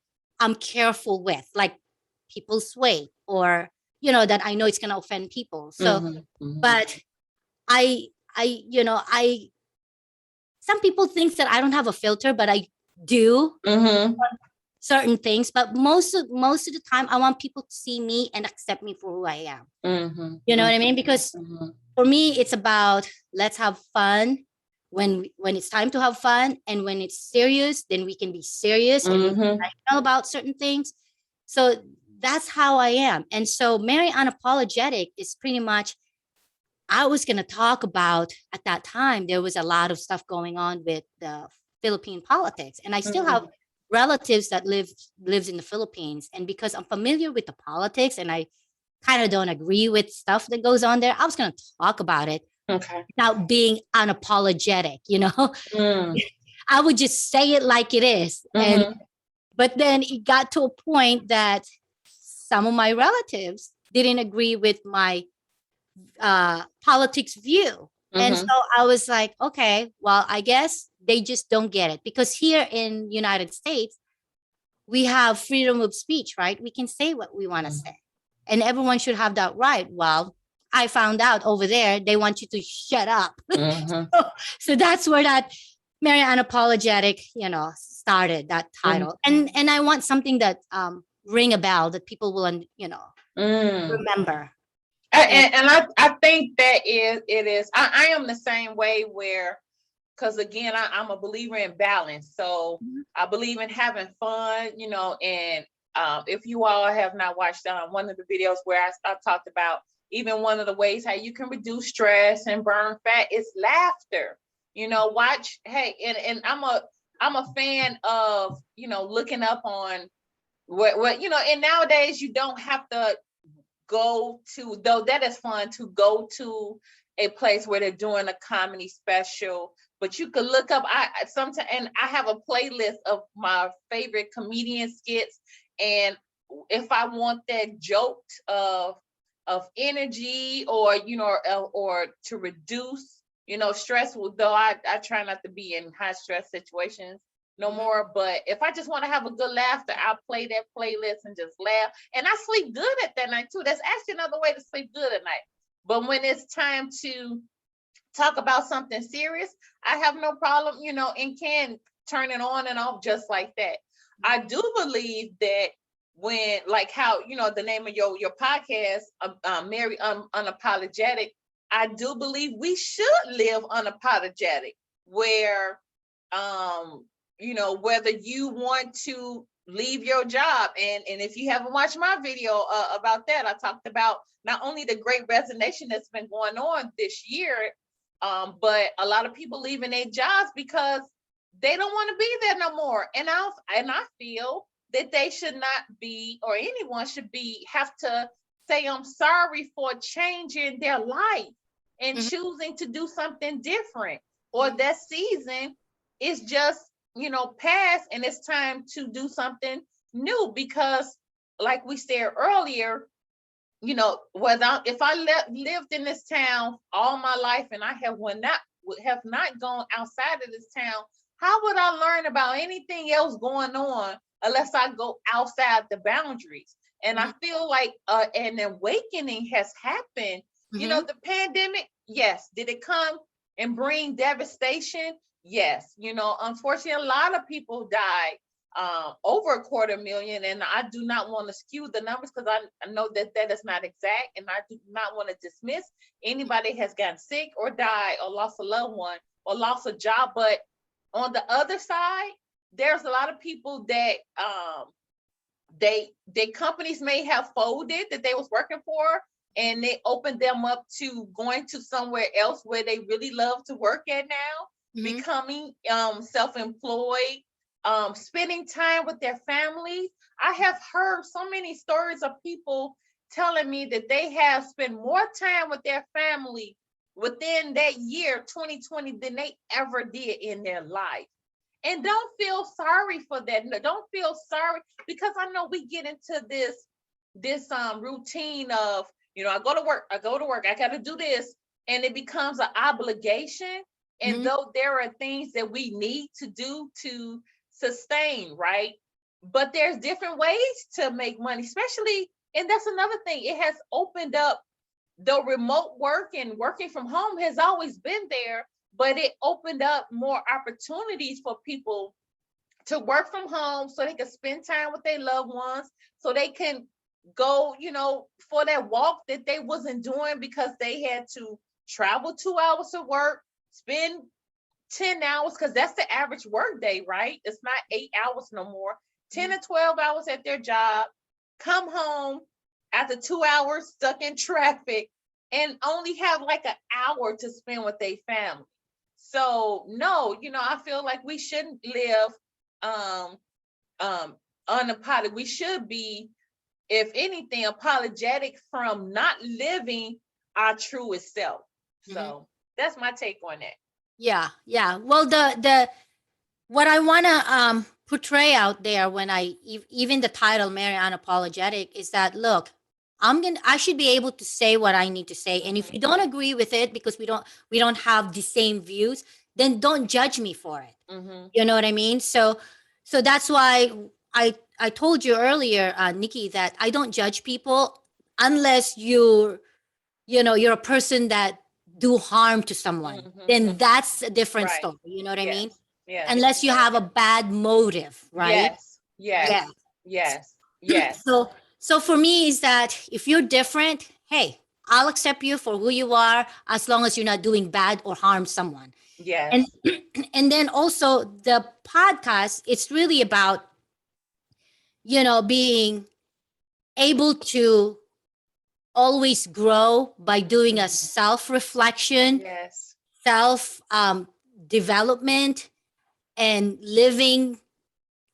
I'm careful with, like people's weight, or that I know it's going to offend people. So, Mm-hmm. Mm-hmm. but I I some people think that I don't have a filter, but I do Mm-hmm. certain things. But most of the time I want people to see me and accept me for who I am. Mm-hmm. You know what I mean? Because Mm-hmm. for me, it's about let's have fun when it's time to have fun, and when it's serious, then we can be serious and Mm-hmm. know about certain things. So that's how I am. And so Mary Unapologetic is pretty much, I was going to talk about, at that time there was a lot of stuff going on with the Philippine politics, and I still have Mm-hmm. relatives that lives in the Philippines, and because I'm familiar with the politics and I kind of don't agree with stuff that goes on there, I was going to talk about it Okay. without being unapologetic, Mm. I would just say it like it is. And Mm-hmm. but then it got to a point that some of my relatives didn't agree with my politics view. And so Mm-hmm. I was like, okay, well, I guess they just don't get it, because here in United States, we have freedom of speech, right? We can say what we want to say, and everyone should have that right. Well, I found out over there they want you to shut up. Mm-hmm. So that's where that Mary Unapologetic, started, that Mm-hmm. title. And I want something that ring a bell, that people will Mm. remember. And And I think that it is. I am the same way, where, because again, I'm a believer in balance. So I believe in having fun, and if you all have not watched one of the videos where I talked about, even one of the ways how you can reduce stress and burn fat is laughter. Watch, hey, and I'm a fan of, looking up on what, and nowadays you don't have to go to, though that is fun, to go to a place where they're doing a comedy special, but you could look up, I sometimes, and I have a playlist of my favorite comedian skits, and if I want that jolt of energy, or or to reduce stress, though I try not to be in high stress situations no Mhm. more, but if I just want to have a good laughter, I'll play that playlist and just laugh, and I sleep good at that night too. That's actually another way to sleep good at night. But when it's time to talk about something serious, I have no problem, and can turn it on and off just like that. I do believe that, when, like, how, the name of your podcast, Mary Unapologetic, I do believe we should live unapologetic, where, um, whether you want to leave your job, and if you haven't watched my video about that, I talked about not only the great resignation that's been going on this year, but a lot of people leaving their jobs because they don't want to be there no more. And I feel that they should not be, or anyone should be, have to say I'm sorry for changing their life and Mhm. choosing to do something different, or Mhm. that season is just, past, and it's time to do something new. Because, like we said earlier, whether if I lived in this town all my life, and I have not gone outside of this town, how would I learn about anything else going on unless I go outside the boundaries? And I Mhm. feel like an awakening has happened. Mhm. The pandemic, yes, did it come? and bring devastation, yes. Unfortunately, a lot of people died, over a 250,000, and I do not want to skew the numbers because I know that that is not exact, and I do not want to dismiss anybody has gotten sick or died or lost a loved one or lost a job. But on the other side, there's a lot of people that they companies may have folded that they was working for, and they opened them up to going to somewhere else where they really love to work at now, Mhm. becoming self-employed, spending time with their families. I have heard so many stories of people telling me that they have spent more time with their family within that year 2020 than they ever did in their life. And don't feel sorry for that. No, don't feel sorry, because I know we get into this routine of, I go to work, I got to do this, and it becomes an obligation. And Mhm. though there are things that we need to do to sustain, right? But there's different ways to make money, especially, and that's another thing. It has opened up, the remote work and working from home has always been there, but it opened up more opportunities for people to work from home so they can spend time with their loved ones, so they can go, for that walk that they wasn't doing because they had to travel 2 hours to work, spend 10 hours, because that's the average work day, right? It's not 8 hours no more, 10 or 12 hours at their job, come home after 2 hours stuck in traffic, and only have like an hour to spend with their family. So no, I feel like we shouldn't live um unapologetic. We should be, if anything, apologetic from not living our truest self. Mhm. So that's my take on that. Yeah, yeah. Well, the what I want to portray out there when even the title Mary Unapologetic is that, look, I should be able to say what I need to say, and if you don't agree with it because we don't have the same views, then don't judge me for it. Mm-hmm. You know what I mean? So that's why I told you earlier, Nikki, that I don't judge people unless you're a person that do harm to someone. Mm-hmm. Then that's a different Right. story. You know what I mean? Yes. Yes. Unless you have a bad motive, right? Yes. Yes. Yeah. Yes. Yes. So for me is that if you're different, hey, I'll accept you for who you are as long as you're not doing bad or harm someone. And Yes. and then also the podcast, it's really about, being able to always grow by doing a self reflection, Yes. self development, and living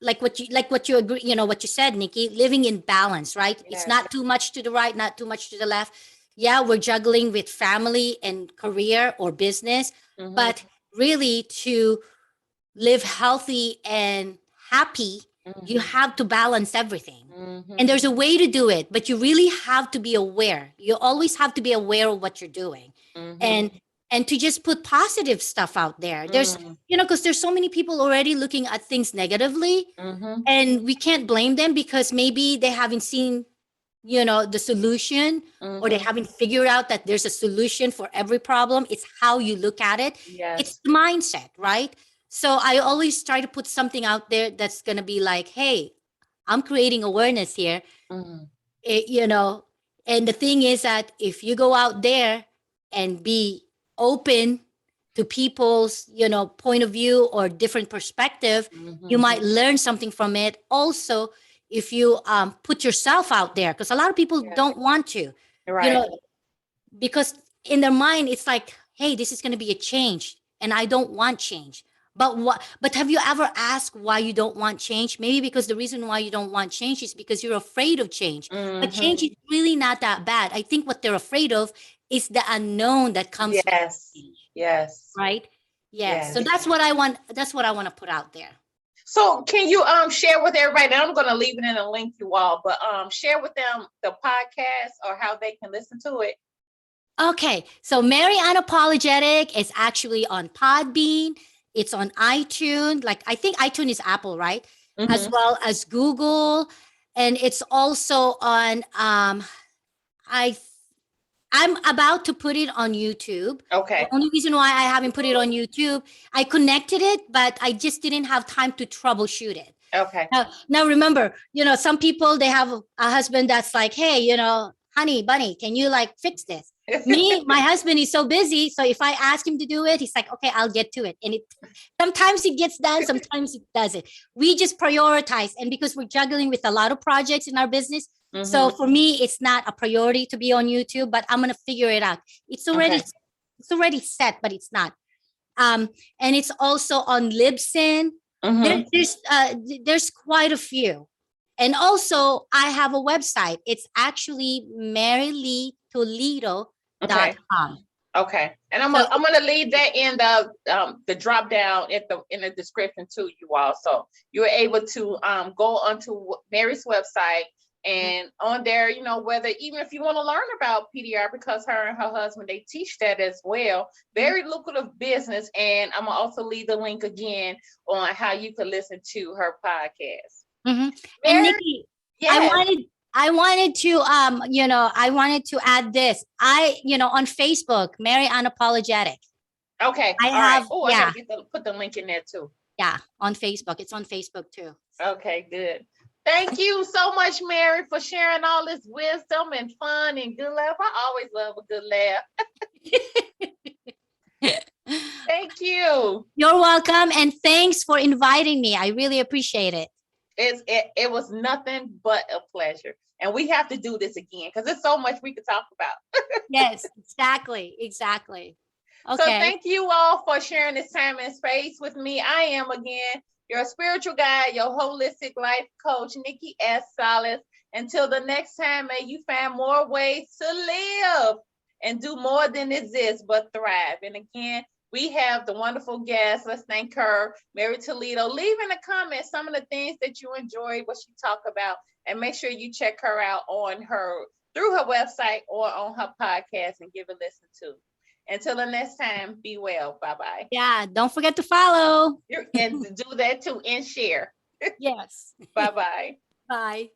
like what you agree, what you said, Nikki, living in balance, right? It's Yes. not too much to the right, not too much to the left. Yeah, we're juggling with family and career or business, but Mm-hmm. really to live healthy and happy, you Mm-hmm. have to balance everything. And Mm-hmm. there's a way to do it, but you really have to be aware. You always have to be aware of what you're doing. Mm-hmm. And to just put positive stuff out there. There's, Mm-hmm. because there's so many people already looking at things negatively, Mm-hmm. and we can't blame them because maybe they haven't seen, the solution, or they Mm-hmm. haven't figured out that there's a solution for every problem. It's how you look at it. It's Yes. the mindset, right? So I always try to put something out there that's going to be like, hey, I'm creating awareness here. Mm-hmm. It, and the thing is that if you go out there and be open to people's, point of view or different perspective, you Mm-hmm. might learn something from it. Also, if you put yourself out there, because a lot of people Yes. don't want to, you Right. know, because in their mind it's like, hey, this is going to be a change and I don't want change. But have you ever asked why you don't want change? Maybe because the reason why you don't want change is because you're afraid of change. But Mm-hmm. change is really not that bad. I think what they're afraid of is the unknown that comes with Yes. change, Yes. right? Yes. So Yes. that's what I want to put out there. So can you share with everybody? And I'm gonna leave it in a link, you all, but share with them the podcast or how they can listen to it. Okay, so Mary Unapologetic is actually on Podbean. It's on iTunes. Like, I think iTunes is Apple, right? As Mm-hmm. well as Google, and it's also on I I'm about to put it on YouTube. Okay. The only reason why I haven't put it on YouTube, I connected it, but I just didn't have time to troubleshoot it. Okay. Now remember, some people, they have a husband that's like, hey, honey, bunny, can you like fix this? Me, my husband is so busy. So if I ask him to do it, he's like, okay, I'll get to it. And sometimes it gets done, sometimes it doesn't. We just prioritize. And because we're juggling with a lot of projects in our business, so for me, it's not a priority to be on YouTube, but I'm gonna figure it out. It's already set, but it's not. And it's also on Libsyn. There's quite a few. And also I have a website. It's actually maryleetoledo.com. Okay. And I'm gonna leave that in the drop down in the description to you all. So you're able to go onto Mary's website, and on there, whether even if you want to learn about PDR, because her and her husband, they teach that as well. Very lucrative business. And I'm gonna also leave the link again on how you can listen to her podcast. And Nikki, yes. I wanted to add this. On Facebook, Mary Unapologetic. Okay. I have. Oh, I gotta put the link in there too. Yeah, on Facebook. It's on Facebook too. Okay, good. Thank you so much, Mary, for sharing all this wisdom and fun and good laugh. I always love a good laugh. Thank you. You're welcome. And thanks for inviting me. I really appreciate it. It was nothing but a pleasure. And we have to do this again because there's so much we could talk about. Yes, exactly. Okay. So thank you all for sharing this time and space with me. I am, again, your spiritual guide, your holistic life coach, Nikki S. Salas. Until the next time, may you find more ways to live and do more than exist, but thrive. And again, we have the wonderful guest. Let's thank her, Mary Toledo. Leave in the comments some of the things that you enjoyed, what she talked about, and make sure you check her out through her website or on her podcast and give a listen to. Until the next time, be well. Bye-bye. Yeah, don't forget to follow. And do that too and share. Yes. Bye-bye. Bye.